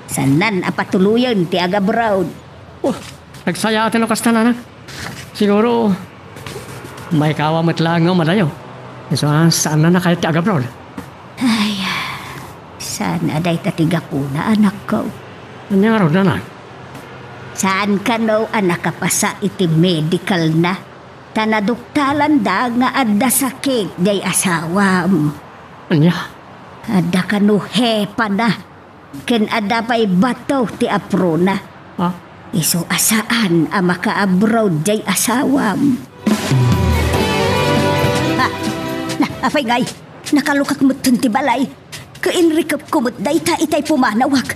Sanan apatuluyan ti aga brown. Nagsaya atin o kasta na. Siguro, may kawamat lang nga malayo. So, saan na kayo ti aga brown? Ay, saan aday tatiga po na anak ko? Ano nga ron na? Saan ka no anak kapasa iti medical na? Tanaduktalan da nga adda sakit day asawam. Anya? Adda ka no hepa na. Ken adda pa'y bato ti apro na. Iso asaan ang maka-abroad day asawam. Apay ngay, nakalukak mo ti balay. Kainrikap kumot day ta itay pumanawak.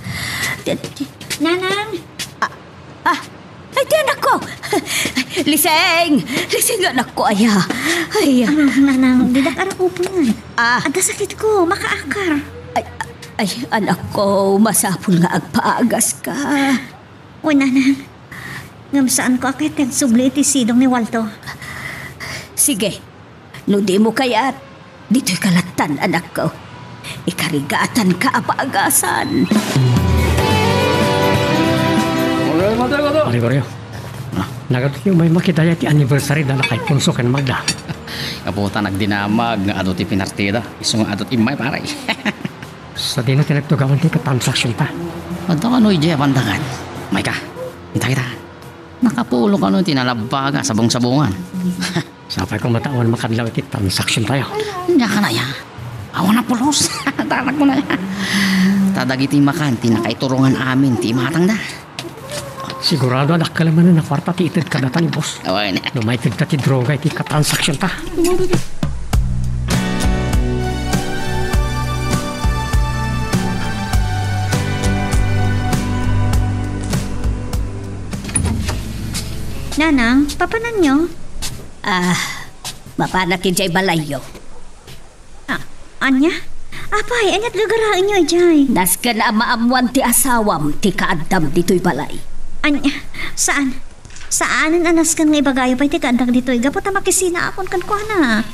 Nanang! Ay, di anak ko! Liseng! Liseng anak ko, aya. Ay, Nanang, didak ara upo yan. Ada sakit ko, makaakar. ay, anak ko, masapul nga agpaagas ka. Uy, Nanang. Ngamsaan ko akit ang subli iti sidong ni Walto. Sige, no di mo kaya't dito'y kalatan, anak ko. Ikarigatan ka apaagasan. Arigorio. Nagadot yung may makidaya ti anniversary na kay Punso ken Magda. Kaputa nagdinamag nga adot ti pinartida. Iso nga adot imay paray. Sa dino tinagtugawan ti katransaksyon pa. Adto ka no ije pandangan. May ka. Kita. Nakapulo ka no tinalabaga sabong-sabungan. Sapay kong matawan makadlaw ti transaksyon tayo. Nya ka na ya. Awan na pulos. Tanak mo na ya. Tadagiti makan ti nakaiturungan amin ti matang da. Sigurado anak ka laman na kwarta ti itid ka data ni boss. Away na. No may tigda ti droga iti katransaksyon ta. Nanang, papanan nyo? Mapanak jay balayo. Anya? Apay, anyat gagaraan nyo, Jay. Naskan na maamuan ti asawam ti kaadam dito'y balay. Anya? Saan? Saanin anas kan nga ibagayo pa iti kandak dito. Gapot na makisina akon kan ko na.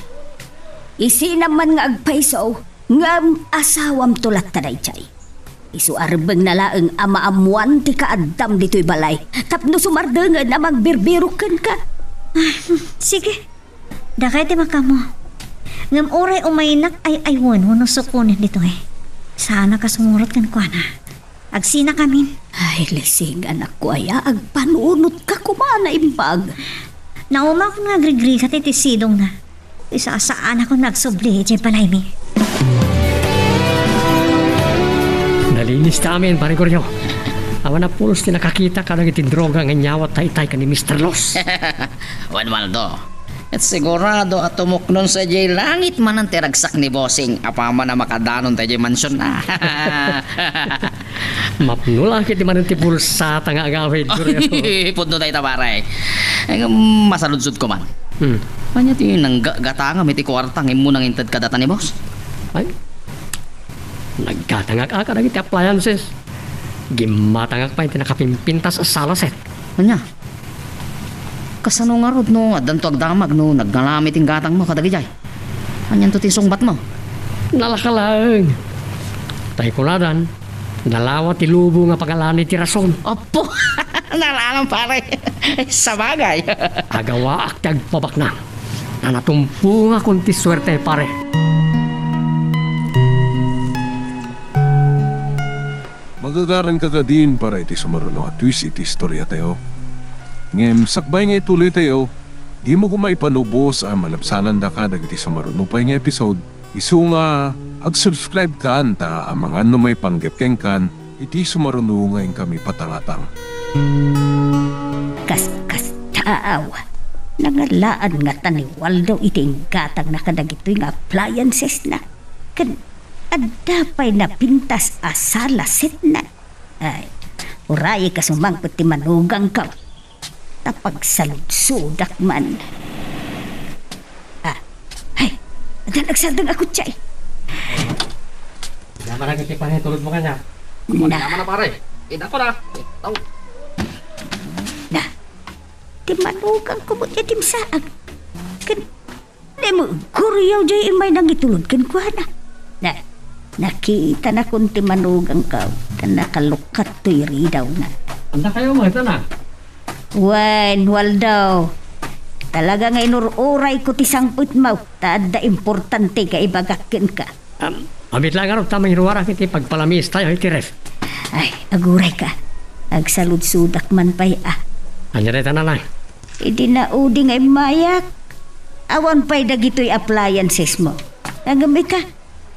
Isi naman nga agpaiso, nga asawam tulat taday chay. Isu arbeng na laeng amaamuan ti kaadam dito'y balay. Tapno sumardengan na magbirbirukan ka. Sige. Dakay ti makamo. Ngam oray umaynak ay aywan wano sukunin dito eh. Sana ka sumurot kan ko na. Agsina kami. Ay, lising anak ko ay agpanunot ka kumana imbag. Nauma ko nga grigri ka titisidong na. Isa saan ako nagsubli dyan palay mi. Nalinis namin, pare Goryo. Awan na pulos ti nakakita ka nang itindroga nga nyawat tay-tay ka ni Mr. Los. Juan Waldo, at sigurado at tumuknon sa jay langit man ang tiragsak ni Bossing. Apama na makadanon tayo jay mansyon na. Mapnula kiti man ti pulsata nga agawid Goryo. Pudno tayo tabaray. Masaludsud ko man. Kanya ti nanggatanga may ti kwartang imo nang intad kadata ni boss. Ay, nagkatangak ka nang iti appliances. Gimatangak pa iti nakapimpintas sa salaset. Kanya? Kasano nga rod no, adan to agdamag no, nagnalamit yung gatang mo kadagijay. Anyan to tisungbat mo? Nalakalang. Tay kuladan, nalawa ti lubo nga pagalani ti rason. Opo, nalalang pare. Sa bagay. Agawa ak ti agpabaknang. Na natumpu nga kunti swerte pare. Magagaran ka din para iti sumaruno at twist iti istorya tayo. Ngem sakbay nga ituloy tayo, di mo kumaipanubos ang malabsanan da ka dagiti sumaruno pa nga episode. Isu nga ag-subscribe ka anta ang mga ano may panggepkeng kan iti sumaruno nga kami patangatang. Kas taaw. Nangalaan nga tani Waldo iting gatang na kadagitoy nga appliances na. Kan adapay na pintas asala set na. Ay, uray ka sumangkot ti manugang ka. Tapag saludsudak man. Ay, adan agsadang ako chay. Naman ang iti tulad mo kanya. Naman na pare. Ina ko na. Ito. Na, ti manugang ko mo yatim saag. Kan, di mo, kuryaw jay imay nang itulod kan ko na. Nakita na kung ti manugang ka. Nakalukat to'y ridaw na. Anda kayo mo, ito na. Wan, Waldo. Talaga nga inururay ko ti sangput mo. Tada importante ka ibagakin ka. Amit lang araw tamang hiruwarang iti pagpalamis tayo iti ref. Ay, aguray ka. Agsalud-sudak man pa'y Anyareta na lang. Idi na udi nga mayak. Awan pa'y dagito'y appliances mo. Nagami ka.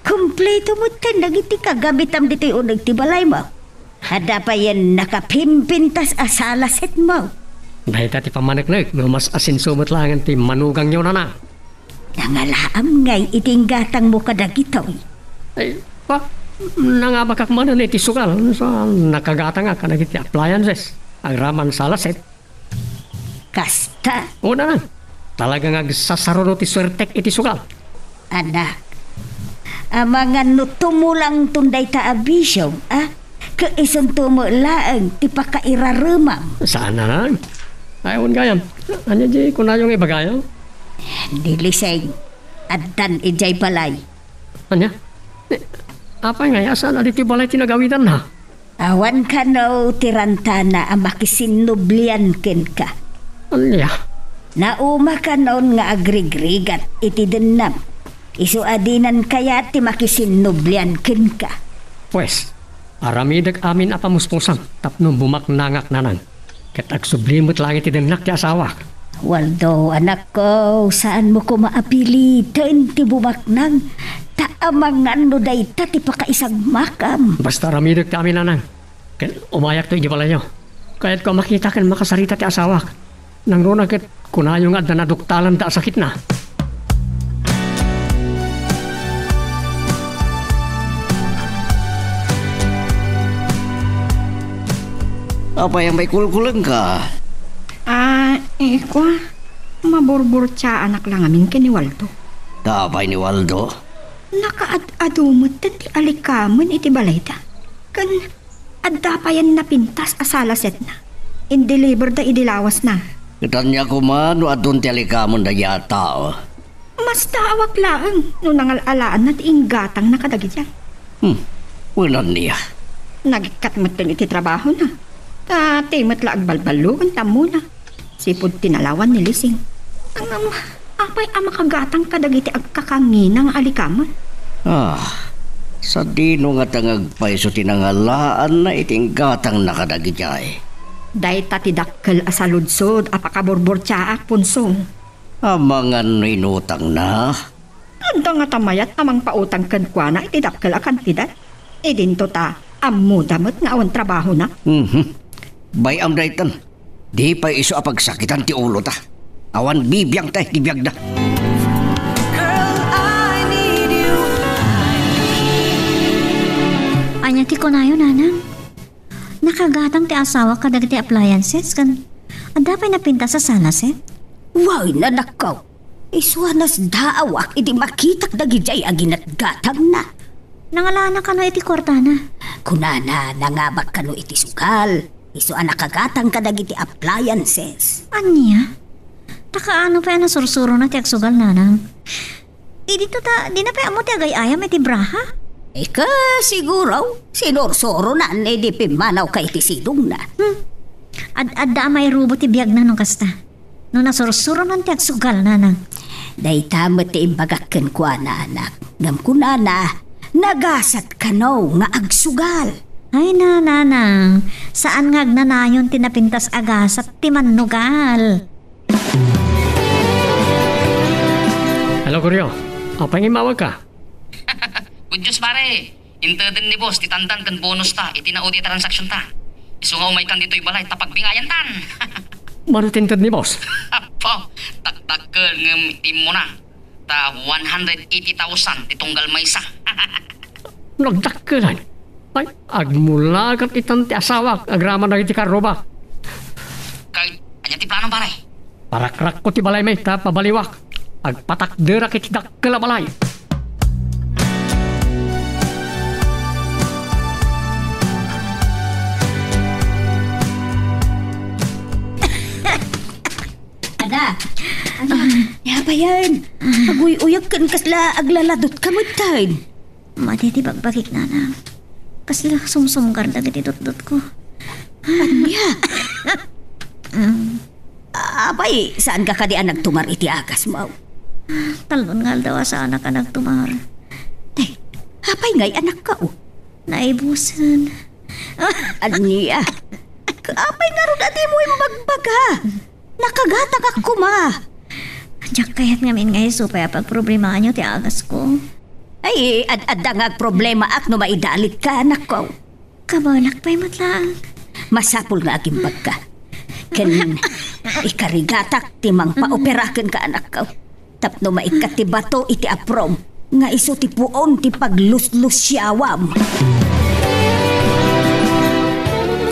Kompleto mo tan dagiti kagabitam dito'y unag tibalay mo. Hada pa yan nakapimpintas asala set mo. Dahil ti pamanaglag, no mas asinsumot lang ti manugang nyo na. Nangalaam ngay iting gatang mo kadagitaw. Ay, pa, nangabakak man na iti sugal. So, nakagatang ka nagiti appliances. Ang raman salaset. Kasta. Una lang, talagang agsasaruro ti swertek iti sugal. Anak, ang mga nutumulang tunday ta abisyo, kaisun tumulaang ti pakairarumam. Saan na lang? Ayaw gayam. Anya di kunayong ibagayo? Diliseng, adan ijay balay. Anya? Apay nga, asan na dito balay tinagawitan na? Awan ka no tirantana ang makisinublian ken ka. Anya? Nauma ka noon nga agrigrigat iti denam. Isu adinan kaya ti makisinublian ken ka. Pues, aramidag amin apamuspusan tapno bumaknangak nanan. Kat agsublimot lang iti denak ti asawa. Waldo, anak ko, saan mo ko maapili? Ti bumaknang, taamangan no day ti pakaisang makam. Basta ramidag ti amin nanan. Kat umayak to iti pala nyo. Kaya't ko makita kan makasarita ti asawa. Nang rona kat kunayong adna naduktalan ta sakit na. Apa yang may kulkulang ka? Ko, maburbur siya anak lang amin ni Waldo. Tapay ni Waldo? Nakaadumot ti alikaman iti balay ta. Kan, adda pa yan napintas asala set na. in-deliver da idilawas na. Katanya ko man, no adun talikamon da yata. Mas taawak laang no nangalalaan na gatang nakadagi dyan. Wala niya. Nagkatmat din iti trabaho na. Timat la agbalbaluan tamo na. Sipod tinalawan ni Lising. Ang apay makagatang kadagiti agkakanginang alikaman. Sa dino nga tangagpaiso tinangalaan na iting gatang nakadagijay. Day tatidakkel asaludsod apakaborbor tsaak punsong. Amangan inutang na. Anda nga tamayat amang pautang kankwana itidakkel a kantidad. Dinto ta ammo damot nga awan trabaho na. Bayam daytan. Di pa iso apagsakitan ti ulo ta. Awan bibiyang tayo tibiyag na. Anya ti kunayo, nanang. Nakagatang ti asawa kadag ti appliances kan. Adapay napinta sa sanaset. Wow, nanakaw. Iswanas daawak, idi makitak dagijay aginat gatang na. Nangalana ka no iti kwartana. Kunana, nangabak ka no iti sukal. Iso nakagatang kadag iti appliances. Anya? Takaano pa na sursuro na ti agsugal, nanang. Dito ta, di na pa amo ti agay-ayam iti braha? Ika, siguro. Sinorsoro na di pimanaw kay ti sidong na. Adda may rubo ti biyag na nung kasta. No nasursuro ng ti agsugal, nanang. Day tamat ti imbagakken ko na anak. Ngam ko na nagasat ka no nga agsugal. Ay nanang, saan nga agnanayon tinapintas agasat ti manugal? Hello, Kuryo. Apang imawag ka? Good news pare. Interdin ni boss, titandan kan bonus ta, itinao di transaction ta. Isungaw may kan dito'y balay, tapagbingayan tan. Marutinted ni boss. Apo, taktakkel ng team mo na. Ta 180,000 titunggal may isa. Nagdakkelan. Ay, agmulagat itan ti asawak, agraman na iti karoba. Kahit, anya ti plano pare? Parakrak ko ti balay may ta, pabaliwak. Agpatakderak iti dakkel a balay. Yapa yan. Aguy-uyag kan kasla aglaladot ka mo tayo. Matiti bagbagik, nanang. Kasla sumsumgar na gati dot-dot ko. Anya? Abay, saan ka kadian nagtumar iti akas mo? Talon nga daw sa anak ka nagtumar. Tay, apay ngay anak ka o? Naibusan. Anya? Apay nga rin ati mo yung bagbaga. Nakagatak ako ma. Diyak kaya't ngamin ngay supaya pagproblema nyo ti agas ko. Ay, adda nga problema ak no maidalit ka anak ko. Kabalak pa'y matlang. Masapul nga agimbag ka. Ken ikarigatak timang paoperaken ka anak ko. Tapno maikatibato iti aprom. Nga iso ti puon ti paglus-lus siyawam.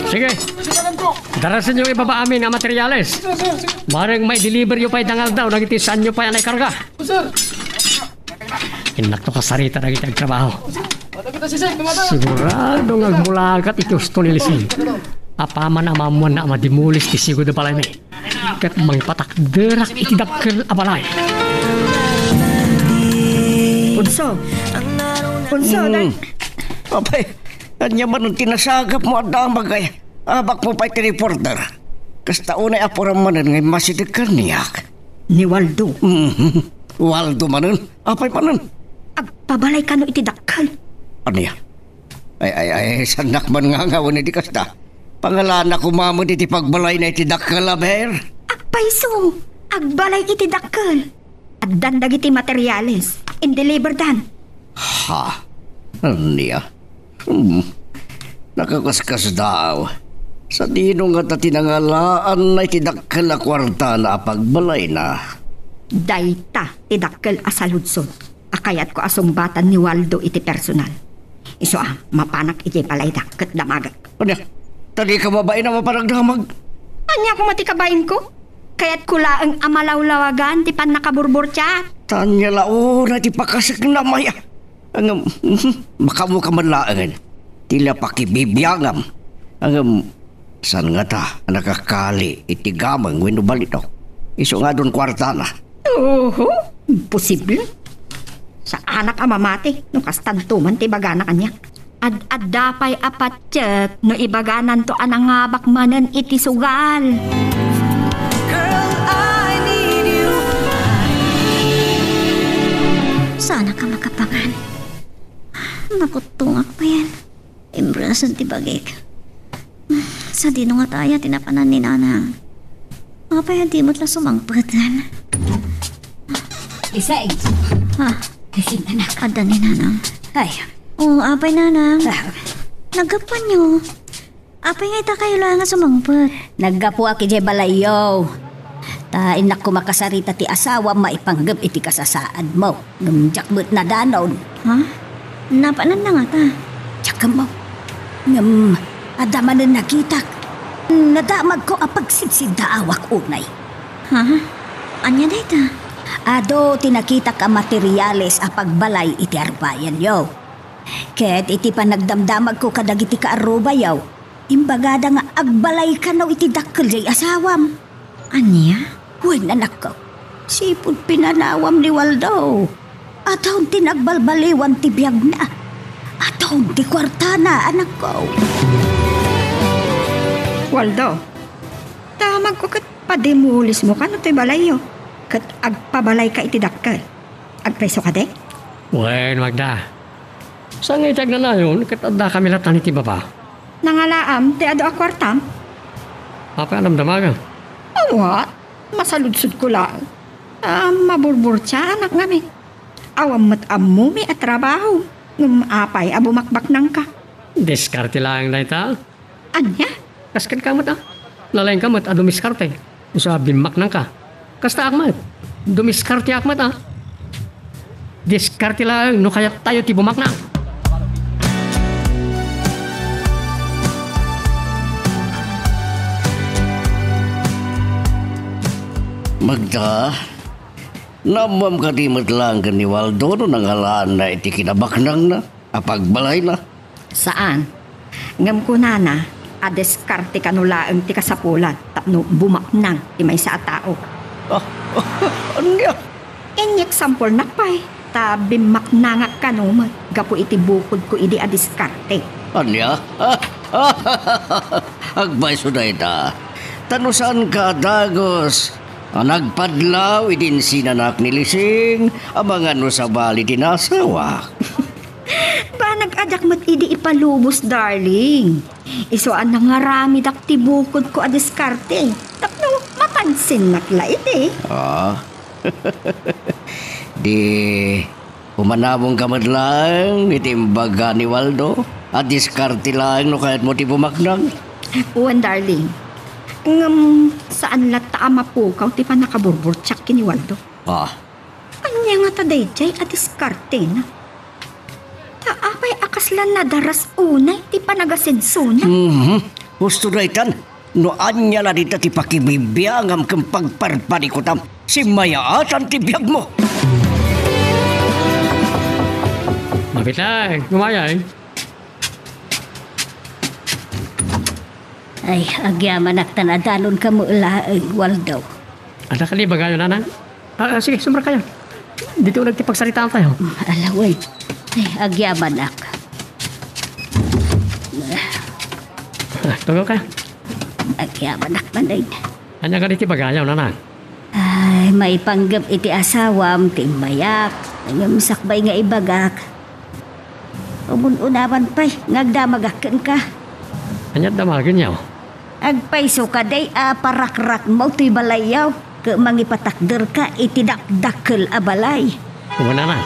Sige. Darasin yung ibaba amin ang materyales. Marang may deliver yung pa'y dangal daw, nagitisan nyo pa yan ay karga. Inak to kasarita na kita trabaho. Sigurado ngagmulagat iti gusto ni Lising. Apaman amamuan na madimulis ti sigod na balay may. Kat mang patakderak iti dakkel a balay. Punso, Apay, anya man tinasagap mo at damagay. Abak mo pa'y reporter. Kasta unay apuram manan ngay masidekan niyak. ni Waldo. Waldo manan? Apay manan? Agpabalay ka no iti dakkal. Ano yan? Ay, sanak man nga nga wala di kasta. Pangalana ko mamod iti pagbalay na iti dakkal, aber. Agpaiso, agbalay iti dakkal. Agdandag iti materyales. In-deliver dan. Ha? Ano niya? Nakakaskas daw. Sa dino nga tinangalaan na itidakkal na kwarta na pagbalay na. Dayta, tidakkel asaludsod. Akayat ko asumbatan ni Waldo iti personal. Iso mapanak iti palay dakket damagak. Ano? Tali ka babae na maparagdamag? Anya ko matikabayin ko? Kaya't kulaang amalawlawagan ti pan nakaburbor siya. Tanya laura ti pakasik na maya. Ang makamu ka man laangan. Tila pakibibiyangam. Ang San nga ta, nakakali, iti gamang wenno balito. Iso nga doon kwarta na. Oo, imposible. Sa anak amamati, no kastantuman ti bagana kanya. Ad-addapay apat tiyek, no ibaganan to anang ngabak manen iti sugal. Sana ka makapangan. Nakutungak pa yan. Imbrasan ti bagik. Sa dino nga tayo tinapanan ni Nanang. Mapaya di mo't lang sumangpatan. Isaig. Ha? Kasing anak. Ada ni Nanang. Ay, Oo, apay Nanang. ah, Nagapan nyo. Apay nga ita kayo lang nga sumangpat. naggapo aki jay balayaw. Ta inak ko makasarita ti asawa maipanggap iti kasasaan mo. Ngumjakbet na danon. Ha? Napanan na nga ta. Tsaka mo. Ngam, adamanan nakita. Nadamag ko apagsidsid na awak unay. Ha? Anya day ta? Ado tinakita ka materyales a pagbalay iti arbayan yo. Ket iti panagdamdamag ko kadag iti kaaruba yaw. Imbagada nga agbalay ka naw iti dakkel jay asawam. Anya? Uy, anak ko. Sipod pinanawam ni Waldo. Ataw tinagbalbaliwan ti biyag na. Ataw ti kwarta na, anak ko. Waldo, tamag ko kat padimulis mo ka no to'y balayo. Kat agpabalay ka iti dakkel. Agpreso ka de? Wen, Magda. Saan nga itag na na yun? Katanda kami latan iti baba. Nangalaam, ti ado akwartam? Apa anam damaga? What? Masaludsud ko lang. Maburbur siya, anak namin. Awam mat amumi at trabaho. Ngumapay, abumakbak nang ka. Diskarte lang na ita. Anya? Kaskan kamot Lalaing kamot dumiskarte. Usa bimak nang ka. Kasta akmat. Dumiskarte akmat Diskarte lang no kaya tayo ti bumak na. Magda, namam ka di matlang ka ni Waldo no nangalaan na iti kinabaknang na, apagbalay na. Saan? Ngam ko nana, adeskarte kanulaang ti kasapulan, tapno bumaknang ti may sa tao. Anya? Inyek sampol nakpay, tabi maknangak kanumat, gapo iti bukod ko idi adiskarte. Anya? Agbay so na ita. Tanusan ka, Dagos? Nagpadlaw idin sinanak ni Lising, amang ano sa bali tinasawa. Ba nag-adak mat idi ipalubos, darling. Isuan na nga rami dakti bukod ko adiskarte. Tapno mapansin nakla iti. Di umanabong kamad lang itimbaga ni Waldo. At diskarte lang no kahit mo ti bumaknang. Uwan, darling. Saan lata mapukaw ti pa nakaburbur-tsak kini Waldo? Anya nga taday jay at diskarte na. Taapay akaslan na daras unay ti panagasidso na. Gusto na itan. No anya na dita ti pakibibiyangam kang pagparparikutam. Si mayaatan ti biyag mo. Mapitay, gumayay. Ay, agyaman at tanadalon ka mo ulaang, Waldo. Ada kali bagayo nanan? Sige, sumra kayo. Dito nagtipagsalitaan tayo. Alaway. Ay, agyaman ak. Tunggu kayo. Agyaman ak manay. Anya ka diti bagayo nanan? Ay, may panggap iti asawam, timbayak. Ngam sakbay nga ibagak. Umun-unawan pa'y, ngagdamagakan ka. Anya damagin niyo. Agpaiso ka day, parak-rak mo to'y balayaw. Ka mangipatakder ka, itidakdakkel a balay. Kumana na.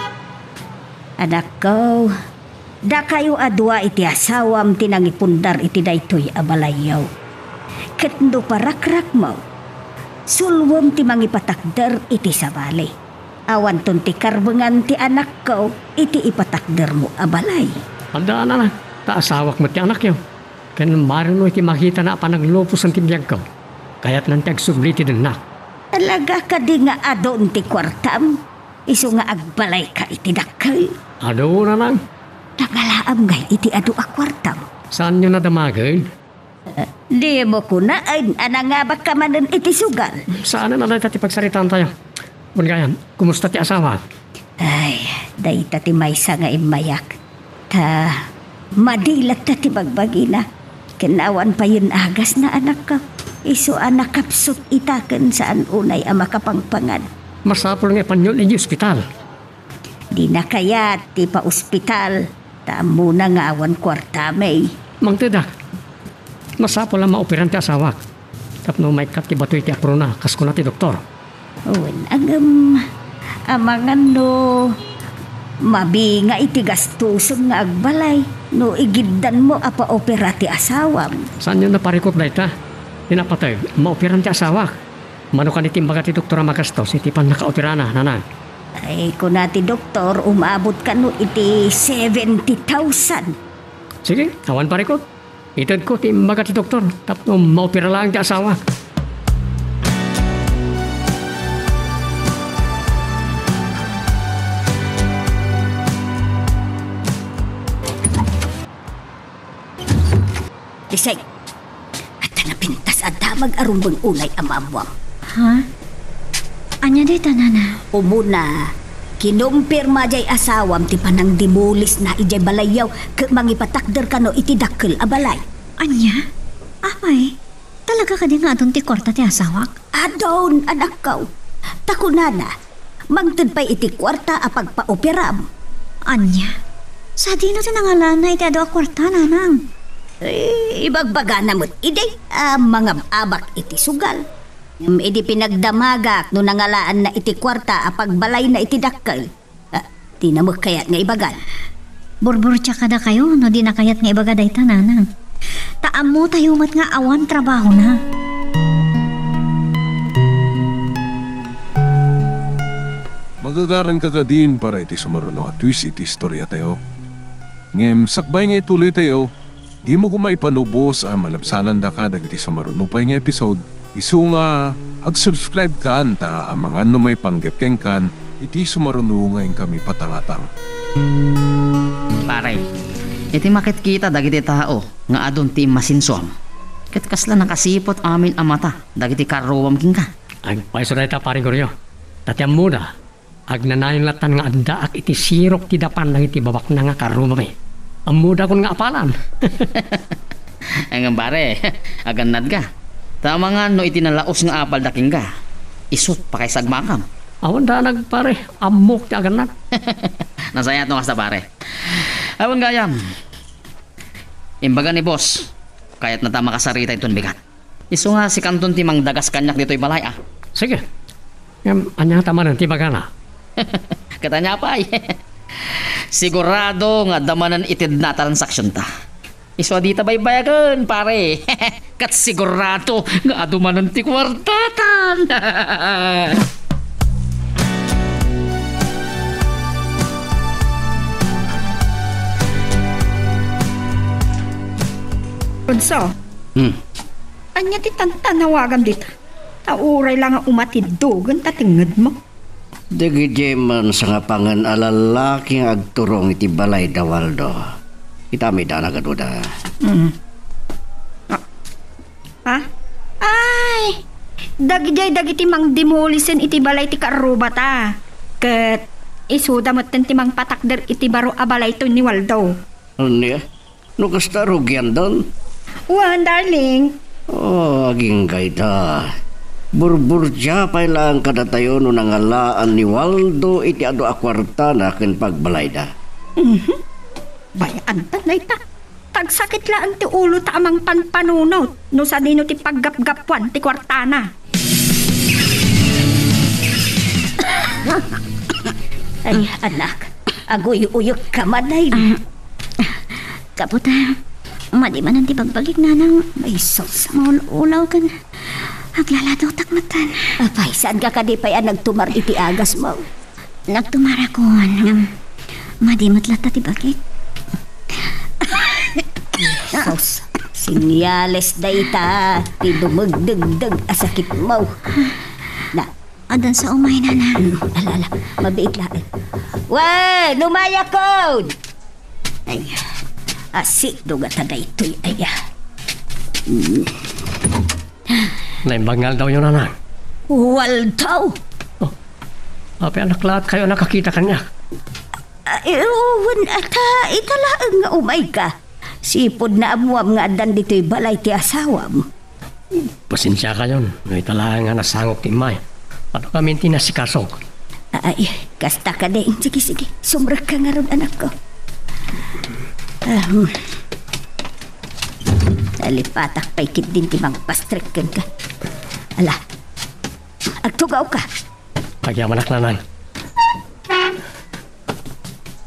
Anak ko, da kayo adwa iti asawam tinangipundar iti daytoy a balayaw. Ketndo parak-rak mo, sulwom ti mangipatakder iti sabali. Awan ton ti karbengan ti anak ko, iti ipatakder mo a balay. Anda na. Taasawak mo ti anak yun. Kan marino iti makita na panaglupos ang tibiyag ko. Kaya't nanti agsubliti din na. Talaga ka di nga adon ti kwartam. Iso nga agbalay ka iti dakkel. Ado na lang. Nangalaam ngay iti ado a kwartam. Saan nyo nadamagin? Di mo kunaan, nga ba ka manan iti sugal? Saan na dayta ti pagsaritaan tayo? Bungayan, kumusta ti asawa? Ay, dayta ti maysa nga imayak. Ta, madilat ta ti bagbagina. Kinawan pa yun agas na anak ka. Iso anak kapsot itaken saan unay ang makapangpangan. Masapol nga panyo ni ospital. Di na kaya ti pa ospital. Tamo na nga awan kwarta may. Mang Tedak, masapol lang maoperan ti asawa. Tapno may kat ti batoy ti aprona, kasko na ti doktor. Uwan, amangan no, mabi nga iti gastuson nga agbalay, no igiddan mo apa opera ti asawam. Saan yun naparikot na ita? Tinapatay, maoperan ti asawa. Mano ka ni timbaga ti doktora magastos, iti pan nakaopera na, nanang. Ay, kung na ti doktor, umabot ka no iti 70,000. Sige, kawan parikot. Itad ko timbaga ti doktor, tapno maopera lang ti asawa. Isay, at napintas at damag arumbang unay amamwam. Ha? Anya day tanana? Umuna, kinumpirma jay asawam ti panang dimulis na ijay balayaw ke mangipatakder ka no iti dakkel a balay. Anya? Amay, talaga ka di nga doon ti kwarta ti asawak? Adon, anak kaw. Takunana, mangtid pa'y iti kwarta a pagpa-operam. Anya? Sa di na tinangalan na iti ado a kwarta, nanang. Ibagbaga na mo't ide, mga abak iti sugal. Idi pinagdamagak no nangalaan na iti kwarta a pagbalay na iti dakkel. Di na mo kayat nga ibagan. Burbur tsaka da kayo, no di na kayat nga ibaga day tananang. Taam mo tayo mat nga awan trabaho na. Magagaran ka ka din para iti sumaruno at twist iti istorya tayo. Ngem, sakbay nga ituloy tayo, di mo kumaipanubos ang malabsanan da ka dagiti sumaruno pa nga episode. Isu nga, ag-subscribe ka anta ang mga may panggepkeng kan, iti sumaruno ngayon kami patangatang. Paray, iti makit kita dagiti tao nga adon ti masinsuam. Ket kasla nakasipot amin ang mata dagiti karuwam king ka. Ang paiso na ita paring koryo. Tatyam muna, agnanayon latan nga andaak iti sirok ti dapan lang iti babak na nga karumami. Ang muda kon nga apalan. Ang pare, aganad ka. Tama nga no itinalaos nga apal daking ka. Isut pa kay sagmakam. Awan da nagpare, amok ti aganat. Nasayat no kasta pare. Awan gayam. Imbaga ni boss, kayat na tama kasarita iton bigat. Iso nga si kanton ti mang dagas kanyak dito'y balay ah. Sige, anya tamanan ti bagana. Katanya pa sigurado nga damanan itid na transaksyon ta. Iso dita baybayagan pare. Kat sigurado nga adumanan ti kwartatan. Rodso, anya ti tantanawagan dita. Tauray lang ang umatiddogan tatingad mo. Dagiti man sa nga pangan alalaki nga agturong iti balay da Waldo. Itami da nagaduda. Ha? Ay! Dagiti mang dimulisen iti balay ti karubata. Ket isuda mo ti mang patakder iti baro a balay to ni Waldo. Ano no kasta rugyan doon? Wan, darling. Aging kayta. Burbur-burja pa lang kada tayo no nangalaan ni Waldo iti ado akwarta na ken pagbalay da. Bayaan na ita. Tagsakit lang ti ulo ta amang panpanunot no sa dino ti paggapgapwan ti kwartana. Ay, anak, agoy-uyok ka manay. Kaputa, madiman ang tibagbalik na nang May sos. maulaw ka na. Aglaladotak matan. Apay, saan ka kadipay ang nagtumar iti agas mo? Nagtumara ko madimat lata ti bakit. Sos, sinyales da ita. Tidumagdagdag asakit mo. Na, Adan sa umay na na. alala, mabiit lang. Wey, lumaya ko! Ay, asik duga tada ito'y aya. Naimbangal daw yun, nanang. Waldo! Api anak lahat kayo nakakita kanya. Ewan ata, italaang nga umay ka. Sipod na amuam nga adan dito'y balay ti asawam. Pasensya ka yun. May talaga nga nasangok ti May. Ano kami tinasikasok? Ay, kasta ka din. Sige. Sumrag ka nga ron, anak ko. Nalipatak pa'y kit din timang pastrikken ka. Ala, agtugaw ka. Pagyamanak nanay.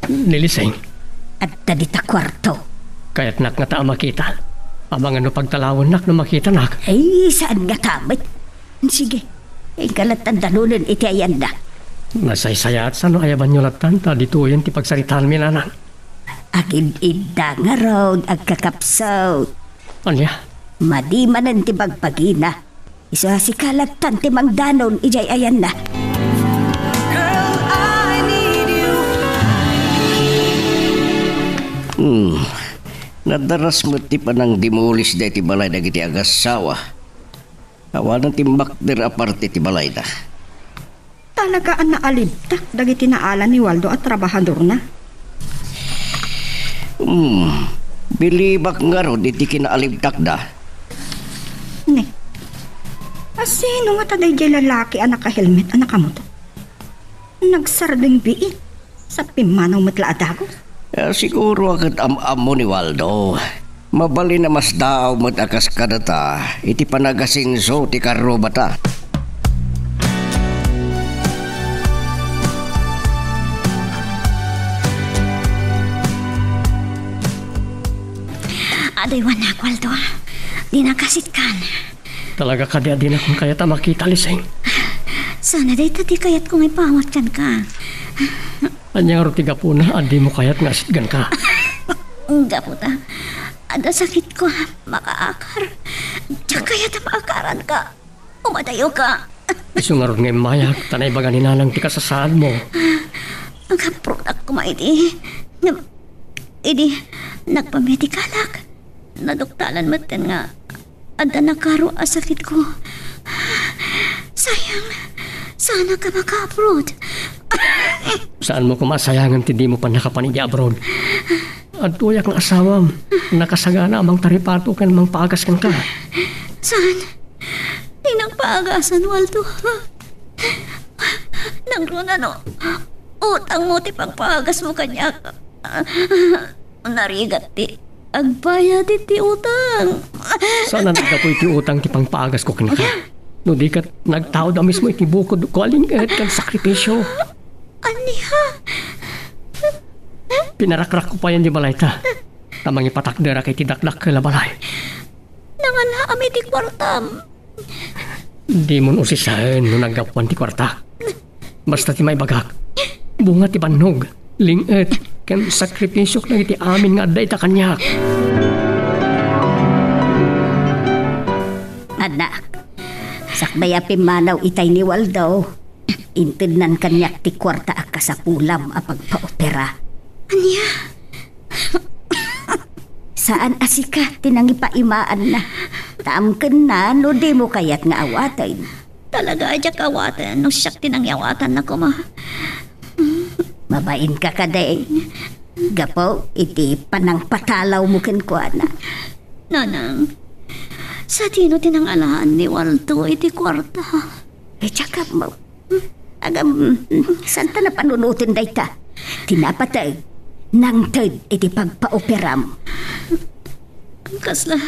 Nilising. At tadita kwarto. Kaya't nak nga taa makita. Amang ano pagtalawon nak na makita nak. Ay, saan nga tamit? Sige, kalatan dalunan iti ayan na. Nasaysaya at saan ayaban nyo latanta. Dito yan ti pagsaritaan mi nanang. Akin ida nga raw agkakapsaw. Anya? Madi manan ti bagpagina. Isa si kalatan ti mangdanon ijay ayan na. Nadaras mo ti panang dimulis da ti balay na giti agasawa. Awanan ti makder aparte ti balay na. Talaga ang naalibtak dagiti naalan ni Waldo at trabahador na. Bilibak nga ro iti kinaalibtak da. Ne. Sino nga taday jay lalaki anak ka helmet anak ka moto? Nagsarding biit sa pimanaw matla adagos. Siguro agad am-amo ni Waldo. Mabali na mas daw matakas kadata. Iti panagasinso ti karobata. Adaywan na, Waldo. Di nakasit kan. Talaga ka di akong kaya ta makita, Liseng. Sana day tati kayat kung ipawat kan ka. Anyang rutiga po na, adi mo kaya't nasitgan ka. Nga po ta. Ada sakit ko, makaakar. Diyan kaya ta maakaran ka. Umadayo ka. Iso nga ron ngayon mayak, tanay baga ni nanang ti kasasaan mo. Ang kaprodak ko maiti. Idi, nagpamedikalak. Naduktalan matan nga. Ada nakaro asakit ko. Sayang, sana ka maka-abroad. Saan mo kumasayangan hindi mo pa nakapanigi abroad? At tuyak ng asawam, nakasagana amang taripato kan mang paagas kan ka. Saan? Di nang paagasan, Waldo. Nang runano, utang mo ti pang paagas mo kanya. Narigat ti. Agbayad ti utang. Sana nagkapoy ti utang ti pang paagas ko kan ka. No di kat nagtao da mismo iti bukod ko alingat kan sakripisyo. Aniha? Pinarakrak ko pa yan di balay ta. Tamang ipatakdera kay tidakdak ka balay. Nangala ami ti kwartam. Di mo usisahan no naggapuan ti kwarta. Basta ti may bagak. Bunga ti panog. Lingat. Kan sakripisyo na iti amin nga aday ta kanyak. Anak, sakbaya pimanaw itay ni Waldo. Intidnan kanyak ti kwarta ka sa pulam a pagpa-opera. Anya? Saan asika tinangipaimaan na? Taamken na no di mo kayat nga awatan. Talaga ajak awatan no siyak tinangyawatan na ko ma. Mabain ka kaday. Gapo, iti panang patalaw mo kenkwana. Nanang, sa tino tinangalaan ni Waldo iti kwarta. Tsaka mo. Agam, santa na panunutin day ta? Tinapatay, nang tad iti pagpa-operam. Kasla,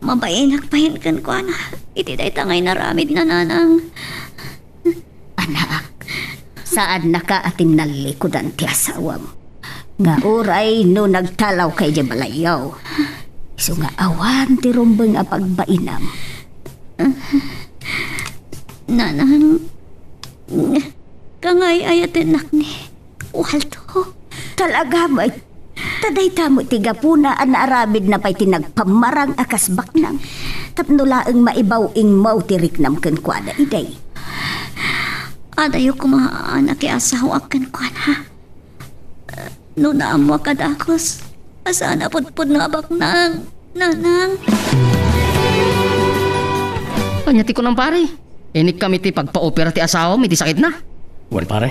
mabainak pahin kan ko na. Iti day tangay naramid na nanang. Anak, saan nakaatim na likodan ti asawam? Nga oray no nagtalaw kay Jabalayaw. So nga awan ti rumbeng a pagbainam. Nanang, kangay ayatin nak ni Waldo. Talaga may taday tamo tiga puna an aramid na pa'y tinagpamarang akas baknang. Tapnulaang maibaw ing mau tirik nam kenkwada iday. Adayo kumaan na asawa kan kwa na. No naamo kadakos. Asana pudpud nga baknang. Nanang. Anyati ko ng pare. Inik kami ti pagpa-opera ti asawa mi ti sakit na. Wan pare.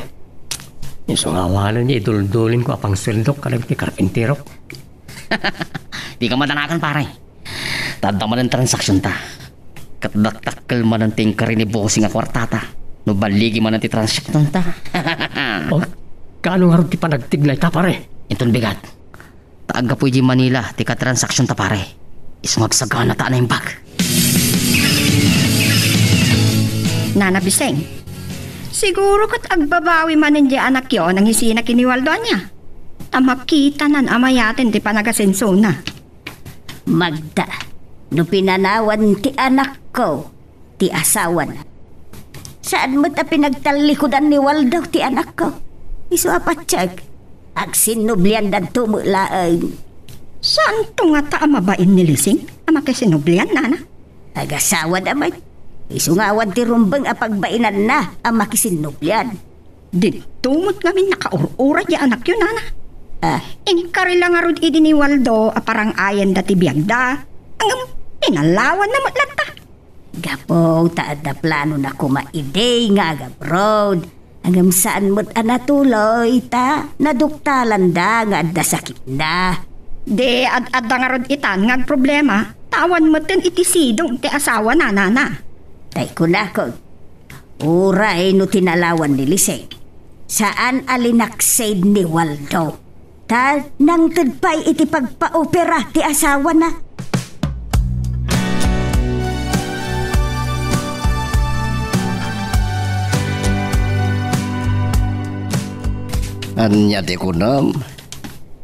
Isungawanan niya idul-dulin ko apang sweldo kada ti karpintero. Di ka madanakan pare. Tadda man ang transaksyon ta. Katdaktakkel man ang tingkari ni bossing nga kwartata. No baligi man ang ti transaksyon ta. Oh, kaano nga rin ti panagtiglay ta pare? Itong bigat. Taaga po yung Manila, ti ka-transaksyon ta pare. Ismagsagana ta na yung bag. Nana Biseng, siguro kat agbabawi man hindi anak yon ang hisina kiniwaldo niya. Tamakita nan amayatin ti panagasenso na. Magda, no pinanawan ti anak ko, ti asawa na. Saan mo ta pinagtalikodan ni Waldo ti anak ko? Isu apatsyag, agsinublian dan tumulaang. Saan to nga ta amabain ni Lising? Ama kasinublian, nana? Agasawa naman. Isungawan ti rumbang apagbainan na ang makisinublian. Ditumot ngamin nakaurura di anak yun, nana. Ah, Inkari lang nga rin idi ni Waldo aparang ayan dati biyagda. Ang pinalawan na matlata. gapo taad na plano na kumaiday nga agabrod. Hanggang saan mo't anatuloy ta, naduktalan da nga adda sakit na. De ad-adda nga rin itan nga problema. Tawan mo tin itisidong ti asawa na, nana. Tay ko na ko. Uray no tinalawan ni Liseng. Saan alinaksaid ni Waldo? Ta nang tudpay iti pagpa-opera ti asawa na. Anya ti kunam.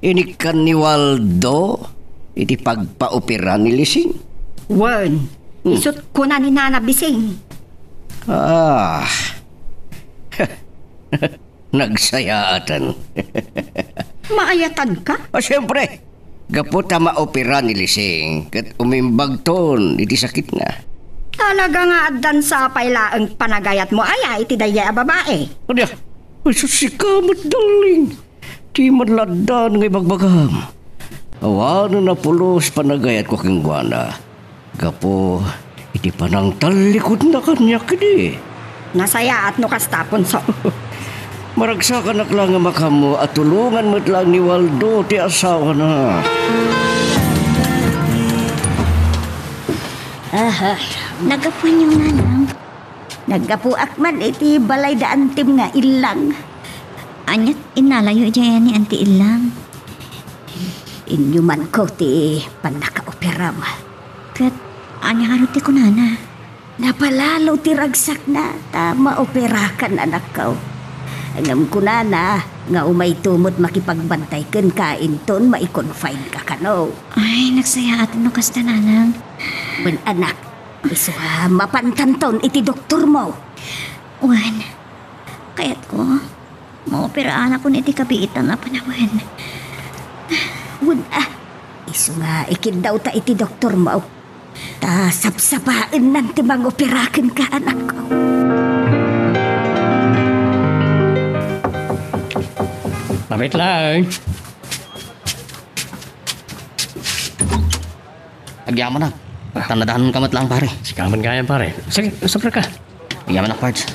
Inikan ni Waldo iti pagpaopera ni Lising. Wen, isot ko na ni Nana Bising. Ah. Nagsayaatan. Maayatan ka? Siyempre. Gapo ta maopera ni Lising. Kat umimbag ton iti sakit nga. Talaga nga addan sa pailaang panagayat mo aya iti daya a babae. Ano? Ay, susikamat darling. Di madladan ngay bagbagam. Awan na pulos panagayat ko king guana. Gapo, iti panang talikod na kanya kini. Nasaya at no kastapon so. Maragsakan lang nga makamo at tulungan mo't lang ni Waldo ti asawa na. Aha, nagapuan yung nanang. Nagapuak man iti balay da antim nga ilang. Anyat inalayo dyan ni Auntie Ilang. Inyuman ko ti panakaopera mo. Kat anya haruti ko nana. Napalalo ti ragsak na tama operakan anak ko. Angam ko na nga umay tumot makipagbantay ken kain ton maikonfine ka kano. Ay, nagsaya at no kasta nanang. Ben anak, isuha mapantanton iti doktor mo. Wan, kaya't ko, maopiraan ako niti kabiitan na panawan. Wun isu nga ikin daw ta iti doktor mo. Ta sapsapain nan ti mangoperaken ka anak ko. Pamit lang. Agyaman na. Tanadahan ka mat lang pare. Sikaman kaya pare. Sige, sabra ka. Agyaman na parts.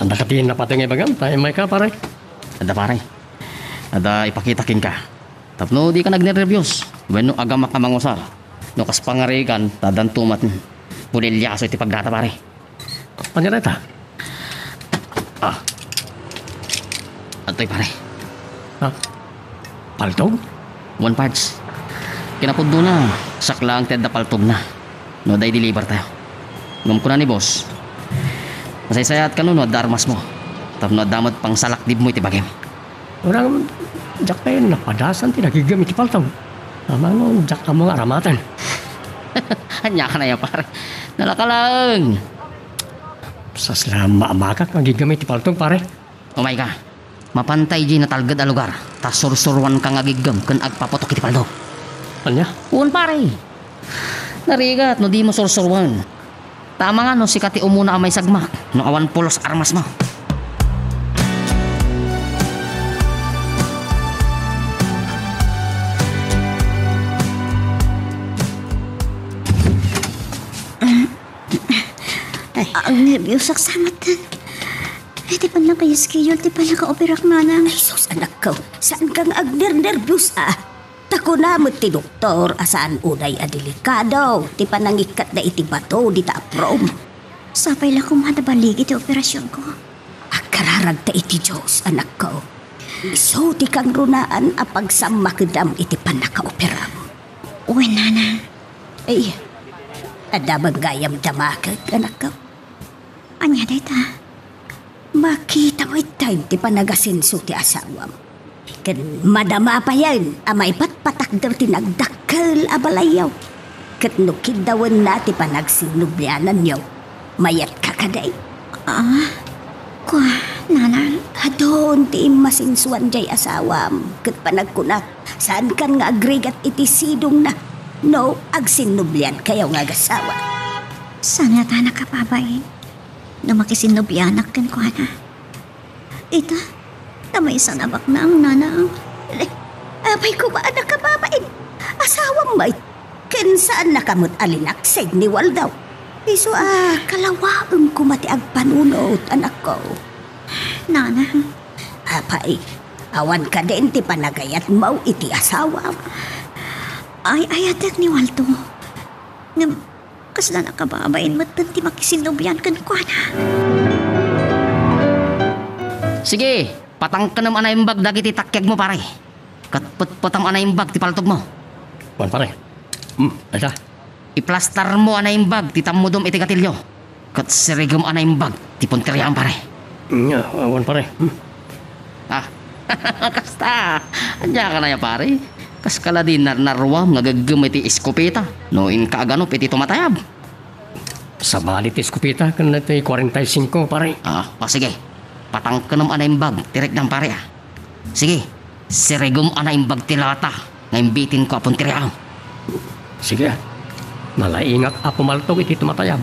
Anda katiin na patay nga bagam. Tayo may ka pare. Ada pare. Ada ipakita king ka. Tapno di ka nagnervyos. Bueno agam makamangusar. No kas pangarigan tadan tumat. Pulilyaso iti pagdata pare. Panyareta. Ah, Atoy pare. ha? Paltog? One parts. Kinapuddo na. Saklang ted na paltog na. No day deliver tayo. Ngam ko na ni boss. Masaysayat ka no darmas mo. Tapno damat pang salakdib mo iti bagem. Orang jak tayo napadasan tinagigamit ti paltog. Tama no, jak ka mga aramatan. Hanya ka na yan pare. Nalakalang. Sa slama amakak nagigamit ti paltog pare. Umay ka. Mapantay di natalgad a lugar. Tas sursurwan ka nga gigam kan agpapotok iti paldo. Anya? Un pare. Narigat no di mo sursurwan. Tama nga no sikati umuna amay sagmak. No awan pulos armas mo. Ang nervyos saksamatan. Di pa lang kayo schedule, di pa lang ka-operak nanang. Ay, sus, anak ko, saan kang agner-nervyos Tako na mo ti doktor, asaan unay delikado. Ti panangikat na iti bato, di ta aprom. Sapay lang kumadabalig iti operasyon ko. Akararag ta iti Diyos, anak ko. Iso ti kang runaan apagsamakdam iti panaka-operam. Uy, nanang. Ay, adamang gayam damakag, anak ko. Anya, dayta. Makita mo time ti panagasinso ti asawam. Kan madama pa yan, amay patpatakder ti nagdakkel abalayaw. Kat nukidawan na ti panagsinubyanan yaw. Mayat kakaday. Kwa, nanang. Adon ti masinsuan jay asawam. Kat panagkunak, saan kan nga agregat iti sidong na. No, agsinubyan kayaw nga gasawa. Saan nga ta nakapabain? Na makisinubyanak kan kwa na. Ita, na may isang abak na ang nanang. Abay ko ba anak kababain? Asawang may. Ken saan nakamot alinakseg ni Waldaw? Iso kalawaang kumati ag panunot, anak ko. Nanang. Apay, awan ka din ti panagayat mo iti asawa. Ay, atek ni Waldo. Ngam, kasla nakababain matan ti makisinubyan kan kwa na. Sige, patang ka naman na yung bag dagiti takyag mo pare. Katput-putam na yung bag ti paltog mo. Wan pare. Ata. Iplastar mo na yung bag ti tamudom iti gatilyo. Kat sirigom na yung bag ti punteriyan pare. Wan pare. Kasta. Anya ka na ya pare. Kas kala din narwam nga gagam iti iskopeta. No in kaagano iti tumatayab. Sa balit iskupita kan nato 45 pare. Sige. Patang ka naman na yung bag. Tirek ng pare Sige. Sirigom na yung bag tilata. Ngayon bitin ko apon tiriang. Sige. Malaingat ako maltog iti tumatayab.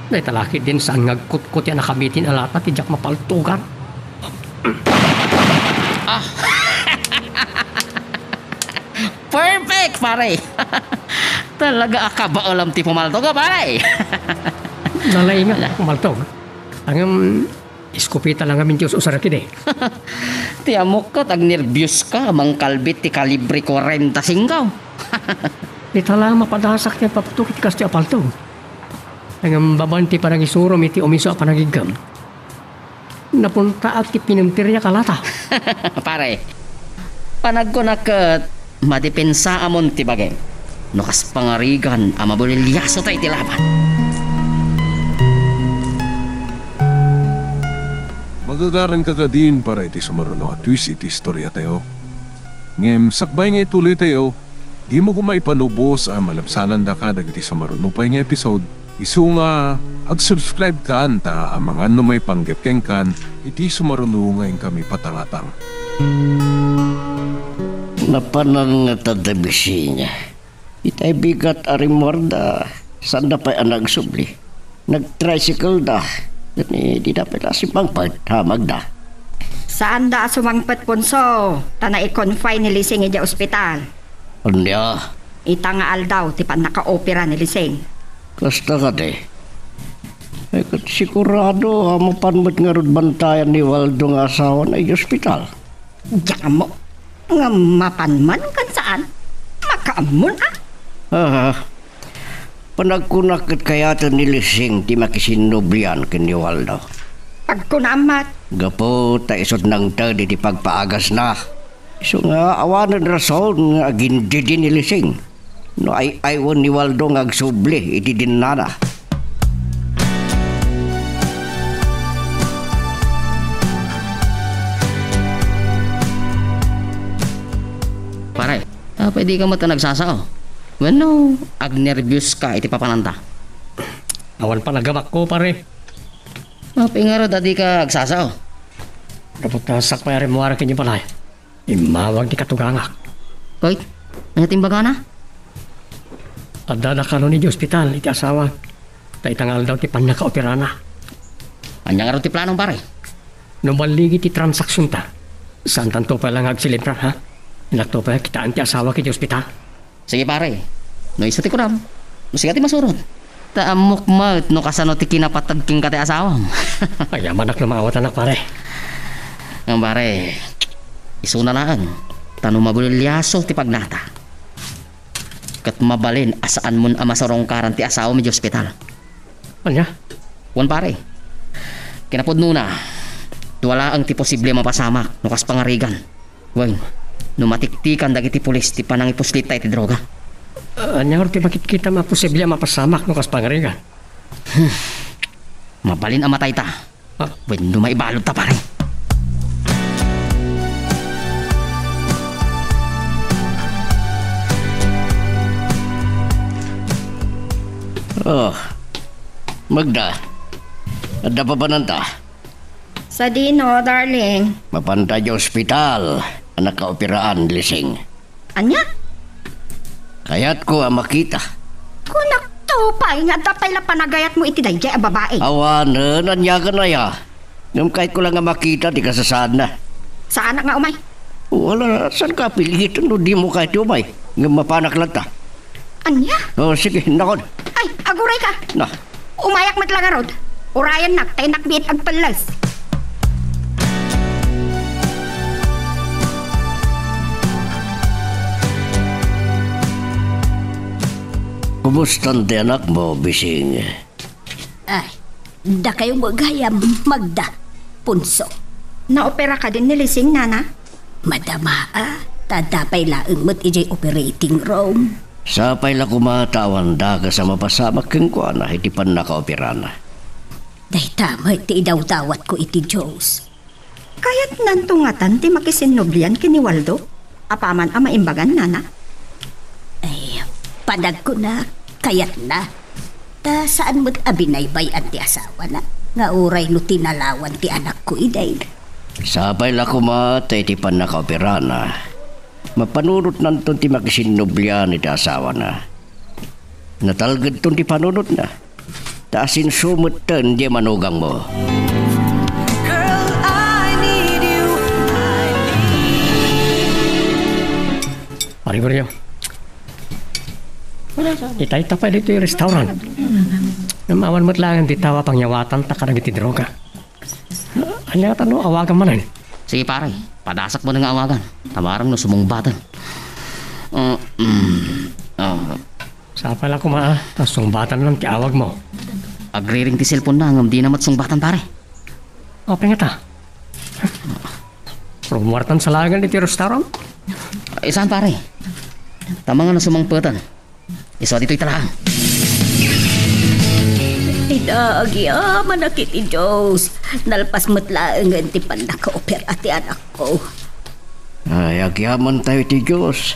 Dahil talaki din saan ngagkut-kut yan nakamitin alata ti jak mapaltugan. Perfect pare. Talaga akaba alam ti pumaltog pare. Malaingat ako maltog. Ang iskupita lang amin Diyos usarakid Ti amok ka, tag nervyos ka, mang kalbit ti kalibre 45. Di talang mapadasak niya paputok iti kasti apaltog. Ang babanti parang isurom iti umiso panagigam. Napunta at ti pinumtirya kalata. Pare, panag ko nakat, madipensa amon ti bagay. Nukas pangarigan, amabulilyaso tayo ti laban. Magagaran ka din para iti sumaruno at twist iti istorya tayo. Ngem, sakbay nga ituloy tayo, di mo kumaipanubos ang malabsanan da ka iti sumaruno pa nga episode. Isu nga, ag-subscribe ka anta ang mga may panggepkeng kan, iti sumaruno ngayon kami patangatang. Napanan nga tadabisi niya. Itay bigat arimorda, saan na pa'y nagsubli. Nag-tricycle da. Di dapat asipang paghamag da. Saan da sumangpet punso? Tana i-confine ni Lising ija ospital. Anya? Ita nga aldaw, ti pan naka-opera ni Lising. Kasta ka de. Ay kat sigurado hamapan mo't nga rod bantayan ni Waldo nga asawa na ospital. Diyan mo. Nga mapanman kan saan? Makaamon Panagkunakit kaya ito ni Lising ti makisinublian kini Waldo. Pagkunamat. Gapo ta isot nang tadi di pagpaagas na. So nga awanan rason nga agindi din ni Lising. No ay aywan ni Waldo nga agsubli iti din nana. Pare, pwede ka mata nagsasao. Bueno, ag-nervyos ka iti papananta. Awan pa nagabak ko pare. Mapingaro dati ka agsasao. Kapag nasak pa yari mo arakin yung palay. Imawag di katugangak. Koy, nangatimbaga na? Adada ka ni di ospital iti asawa. Taitangal daw ti pan naka-opera na. Anya nga ro ti planong pare? Numaligi ti transaksyon ta. Saan tanto pa lang agsilipra ha? Inakto pa kitaan ti asawa ki di ospital. Sige pare, no isa ti kunam. Sige ti masurot. Taamok mat no kasano ti kinapatagking kati asawam. Ay, amanak na maawat anak pare. Ang pare, iso na lang. Tanong mabulilyaso ti pagnata. Kat mabalin asaan mon ama sa rongkaran ti asawa mi di ospital. Anya? Wan pare, kinapod nuna. Wala ang ti posible mapasamak no kas pangarigan. Wan, no matiktikan dagiti pulis ti panang ipuslita iti droga. Anya ti bakit kita maposible mapasamak no kas pangarigan? Mabalin ang matay ta. Wan, no maibalod ta pare. Oh, Magda, ada pa ba nanta? Sa dino, darling. Mapantay sa ospital, anak kaopiraan, lising. Anya? Kaya't ko ang makita. Kunak to pa, nga tapay la panagayat mo iti dayjay a babae. Awanan, anyagan na ya. Nung kahit ko lang ang makita, di kasasaan na. Saan nga umay? Wala, saan ka pilit? No, di mo kahit umay. Nga mapanak lang ta. Anya? Oh, sige, nakon. Ay, aguray ka. Na, Umayak matlangarod. Urayan nak, tay nakbit ag palas. kumusta ang anak mo, Bising? Ay, da kayo magayam, Magda, Punso. Naopera ka din ni Lising, nana? Madama, tadapay laeng mo't ijay operating room. Sapay la kumatawan da ka sa mapasamak keng kwa na iti pan nakaopirana. Day tama, ti idaw-dawat ko iti Diyos. Kaya't nantungatan ti makisinoblian kini Waldo? Apaman ang maimbagan, nana? Ay, padag ko na, kayat na. Ta saan mo't abinaybay ang ti asawa na? Nga uray no tinalawan ti anak ko iday. Sapay la kumatay iti pan nakaopirana. Mapanunot nanton ti makisinoblian iti asawa na. Natalgad ton ti panunot na. Taasin sumot ten di manugang mo. Pari Mario. Itay pa dito yung restaurant. Namawan mo't lang ang ditawa pangyawatan takarang iti droga. Anya tanong awagan manan. Sige pare, padasak mo na nga awagan. Tamarang no sumungbatan. Sa pala kumaa, tas sungbatan lang ti awag mo. Agriring ti cellphone na ngam di na matsungbatan pare. O, nga ta. Rumwartan sa lagan iti restaurant. Saan pare? Tama nga na sumangpatan. Iso dito'y talaang. Idagyaman na kiti Diyos. Nalpas mo't laeng ang ti pan naka-opera ti anak ko. Ay, agyaman tayo ti Diyos.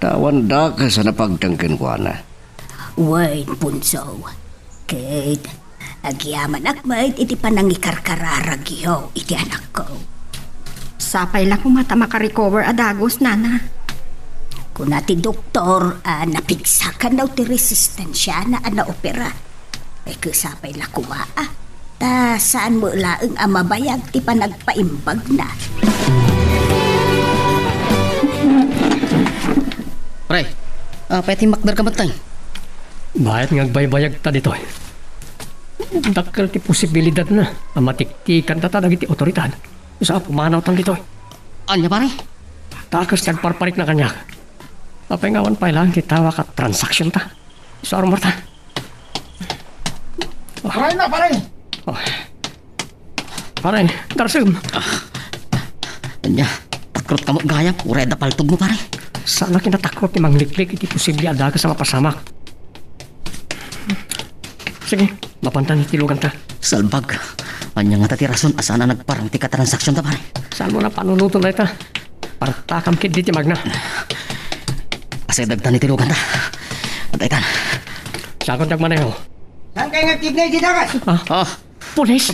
Tawan da ka sa napagtangkin kwa na. Wait, Punso. Kate, agyaman akmait iti panangikarkararagyo iti anak ko. Sapay lang kumata makarecover adagos, nana. Kung nati doktor, napigsakan daw ti resistensya na opera. Ay kusapay la kumaa. Ta saan mo laeng amabayag ti panagpaimbag na. Pre, pwede makdar ka matay. Bayat ngagbaybayag ta dito. Dakkel ti posibilidad na matiktikan ta dagiti otoridad. Sa pumanaw tan dito. Anya pare? Takas nagparparik na kanya. Papengawan pa lang kitawa ka transaction ta. Sa armor ta. Pare na, pare! Oh. Pare, darsum. Anya, takrot ka mo gaya. Ureda paltog mo pare. Sana kinatakrot ni mangliklik iti posible adaga sa mapasamak. Sige, mapantan itilugan ta. Salbag. Anya nga tatirason asana nagparang ti ka-transaksyon ta pare. Saan mo na panunuto na ita? Para takam kid diti magna. Asidagtan itilugan ta. At itan. Sakot nagmaneho. Saan kayo nagtignay di dagas? Pulis!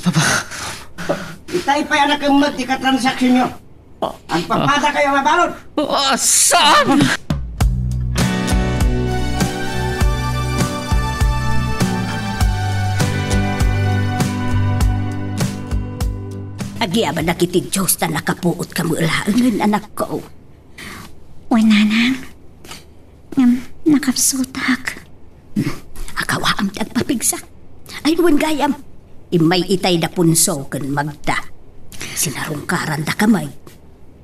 Itay pa yan ang magtika-transaksyon nyo. Ang papada kayo mabalot. Saan? Agyaman na kiti Diyos na nakapuot ka mo laeng anak ko. O nanang, nakapsutak. Akawaam tagpapigsa. Ay, wan gayam. Imay itay da punso kan Magda. Sinarungkaran da kamay.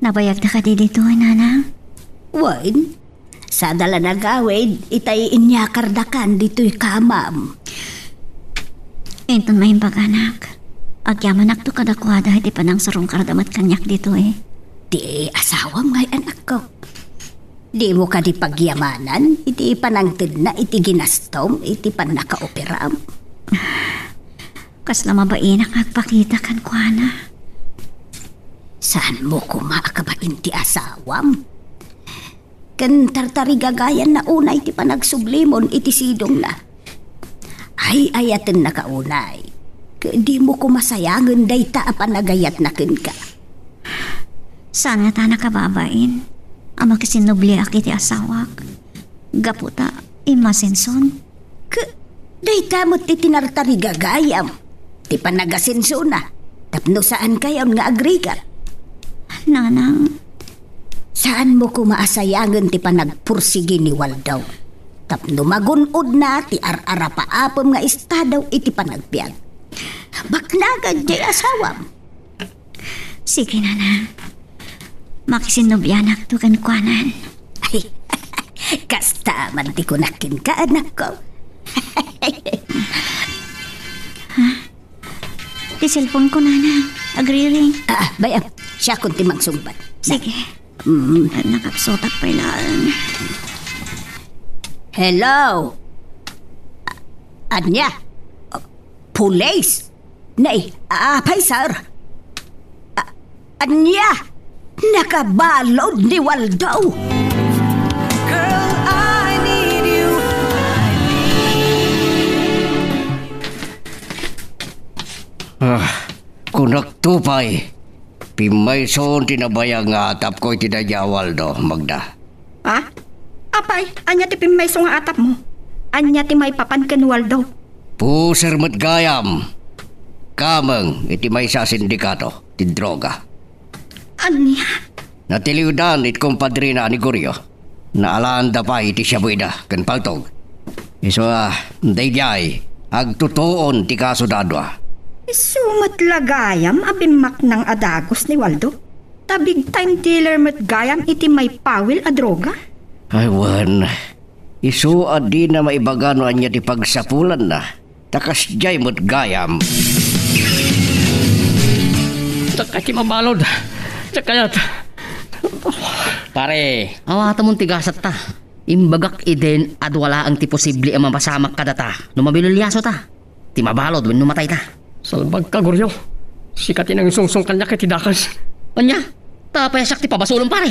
Nabayag na ka dito, nanang? Wan, sa dala na gawid, itay inyakar da kan dito'y kamam. Inton may anak. Agyaman to kadakwada, iti panang sarong kardamat kanyak dito eh. Di asawam ngay anak ko. Di mo ka di pagyamanan, iti panangtid na iti ginastom, iti pan nakaoperam. Kas na mabainak agpakita kan kuana. Saan mo kumakabain ti asawam? Kan tartari gagayan na unay ti panagsublimon iti sidong na. Ay ayaten na kaunay. Di mo kumasayangan day ta panagayat na kin ka. Saan nga ta nakababain? Ama kasinubli ak iti asawak. Gaputa, imasenson. Day ta mo ti tinartari gagayam. Ti panagasinso na. Tapno saan kayon nga agrigat? Nanang, saan mo kumaasayangan ti panagpursigi ni Waldaw? Tapno magunod na ti ar-ara paapom nga istadaw iti panagbiag. Baknagan di asawam. sige nanang. Makisinubyanak to kan kuanan. Ay, kasta man ti kunakin ka anak ko. Di cellphone ko nanang. Agri-ring. Bayam, siya kung timang sumbat. Sige. Nakapsotak pa ilaan. Hello? Anya? Police? Nay, apay sir? Anya? Nakabalod ni Waldo. Girl, I need you. Kunak tupay. Pimay son tinabayang nga atap ko itinayawal do, Magda. Ha? Apay, anya ti pimayso nga atap mo. Anya ti may papan ken Waldo. Puser mat gayam. Kamang iti may sa sindikato, ti droga. Anya? Natiliudan it kumpadrina ni Goryo. Naalanda pa iti siyabuida, kan paltog. Iso dayjay, agtutuon ti kaso dadwa. Sumat lagayam abimak ng adagos ni Waldo. Tabig time dealer mat gayam iti may pawil a droga. Aywan, iso adi na maibagano anya ti pagsapulan na. Takas jay mat gayam. Tsaka ti mabalod. Tsaka Pare, awata mong tigasat ta. Imbagak iden at wala ang ti posible ang mapasamak kada ta. Numabilulyaso ta. Ti mabalod when numatay ta. salbag ka, Goryo. Sikatin ang sungsong kanya kay tidakas. Anya, tapayasak ti pabasulong pare.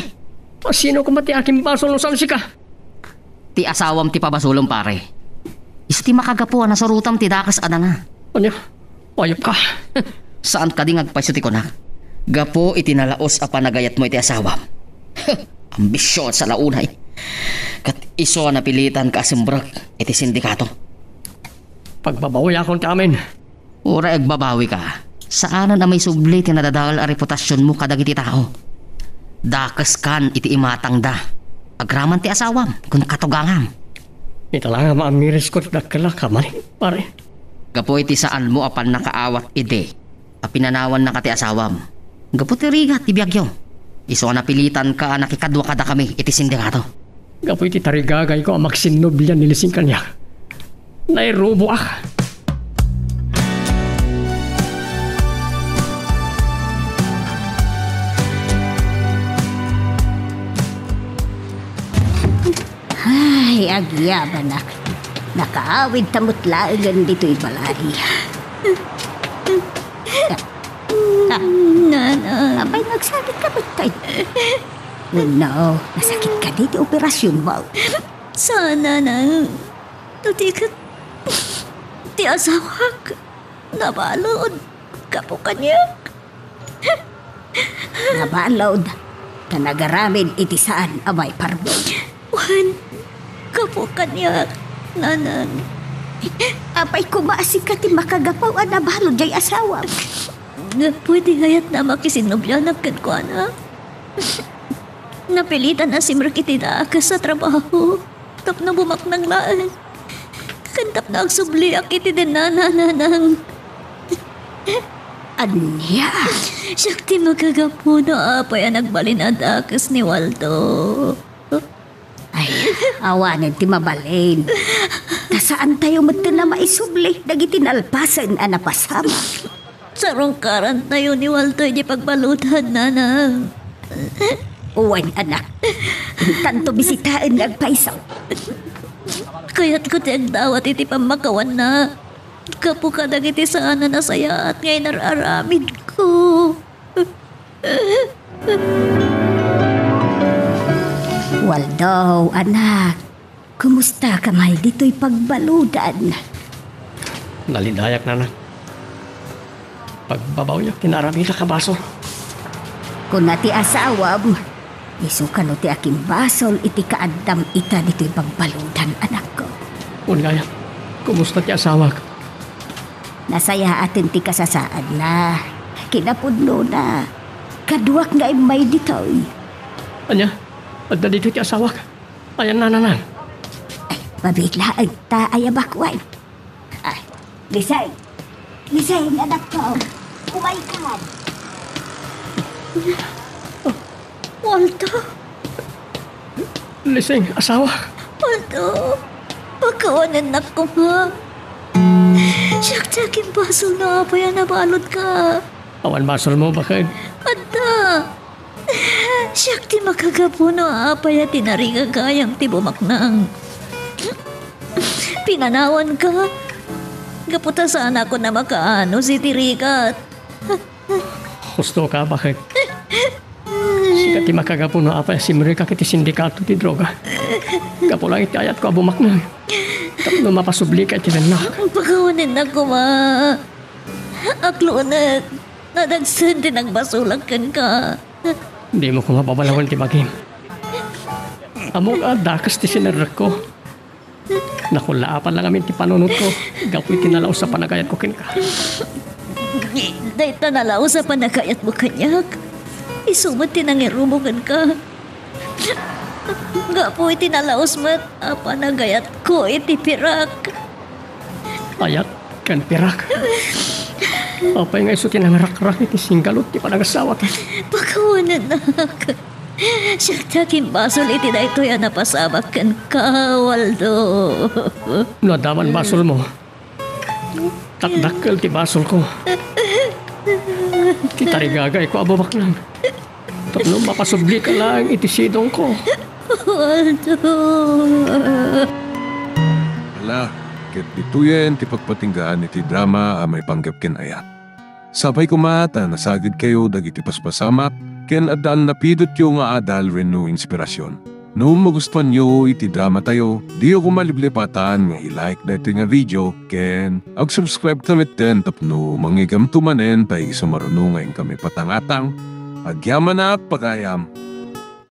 Sino kumati aking basol ng salsika? Ti asawam ti pabasulong pare. Isti makagapuan na sarutam ti dakas adana. Anya, wayop ka. Saan ka di ngagpayso ko na? Gapo itinalaos a panagayat mo iti asawam. Ambisyon sa launay. Kat iso na pilitan ka asimbrak iti sindikato. Pagbabawi akong ti amin. Ura agbabawi ka. Saanan na may subli ti nadadagal a reputasyon mo kadag iti tao. Dakas kan iti imatang da. Agraman ti asawam kung katugangam. Itala nga maamiris ko dakala ka man, pare. Gapo iti saan mo apan nakaawat ide. Apinanawan na ka ti asawam. Gapo ti rigat ti biyagyo. Iso na pilitan ka nakikadwa kada kami iti sindikato. Gapo iti tarigagay ko ang magsinubyan nilising kanya. Nairubo ah. Ay, agyaban nak. Nakaawid tamot laagan dito'y balay. Nanang. Abay, nagsakit ka ba tayo? No, nasakit ka dito operasyon mo. Sana nang. Tutikat. Ti asawak. Nabalod. Kapo kanya. Nabalod na nagaramin iti saan amay parbo. Juan. Kapo kanya. Nanang. Apay kumaasik ka ti makagapaw ang nabalod jay asawa. Pwede gayat na makisinubyanak kan ko na. Napilitan na si Merkitida ka sa trabaho. Tapno bumak ng laan. Kantap na ang subliak iti dinananang. Anya? Siyakti magagapo na apay ang nagbalinadakas ni Waldo. Ay, awanan ti mabalin. Tasaan tayo mati na maisubli, dagiti nalpasan ang napasama. Sarong karan tayo ni Waldo di pagbalutan nanang. Uwan, anak. Tanto bisitaan nagpaisaw. Kaya't ko ti agdawat iti pamakawan na. Kapu ka dagiti sana na saya at ngayon nararamid ko. Waldo, anak. Kumusta ka may dito'y pagbaludan? Nalidayak na. Pagbabaw niya, kinarami ka basol. Kung nati asawam, isukan ti aking basol iti kaadam ita dito'y pagbaludan, anak ko. Ungaya, kumusta ti asawa ka? Nasaya atin ti kasasaan na. Kinapudno na. Kaduak nga may dito'y. Anya, adda dito ti asawa ka. Ayan na. Ay, mabiglaan ta ay abakway. Ay, Lisay. Lisay, anak ko. Kumaykan. Waldo, Lising, asawa. Waldo, pagkawanan na ko ma. Siyak-siyakin basol na apay ang nabalot ka. Awan basol mo, bakit? Anda, siyak ti makagapo na apay at tinariga kayang ti bumaknang. Pinanawan ka. Gaputa sana ako na makaano si Tirikat. Gusto ka, bakit? Sikat ti makagapo na apay si Mrika kiti sindikato ti droga. Kapo lang iti ayat ko abumak na. Tapno mapasubli ka iti nanak. Pagawanin na ko ma. Aklo na nadagsan din ang basulakan ka. Hindi mo ko mapabalawan ti Maging. Amo ka, dakas ti sinerrak ko. Nakulaapan lang amin ti panunod ko. Gapoy tinalaw sa panagayat ko kin ka. Day tanalaw sa panagayat mo kanyak. Isumat tinangirumugan ka. Gapoy tinalaos mat panagayat ko iti pirak. Ayat kan pirak. Apay nga iso tinangarak-rak iti singgalot ti panagasawa ka. Pagkawanan na ka. Siyak-siyakin basol iti na ito yan napasabak kan ka, Waldo. Nadaman basol mo. Takdakkel ti basol ko. Ti tarigagay ko ababak lang. Tapno mapasubli ka lang iti sidong ko. Waldo. Ala, ket dituyen ti pagpatinggaan iti drama a may panggap ken ayat. Sabay kumata nasagid kayo dagiti paspasamak ken adal napidot yo nga adal wenno inspirasyon. No magustuhan nyo iti drama tayo, di ko maliblipatan nga i-like dito nga video ken ag-subscribe tamit din tapno mangigam tumanen tay sumarunong ngayon kami patangatang agyaman na pagayam.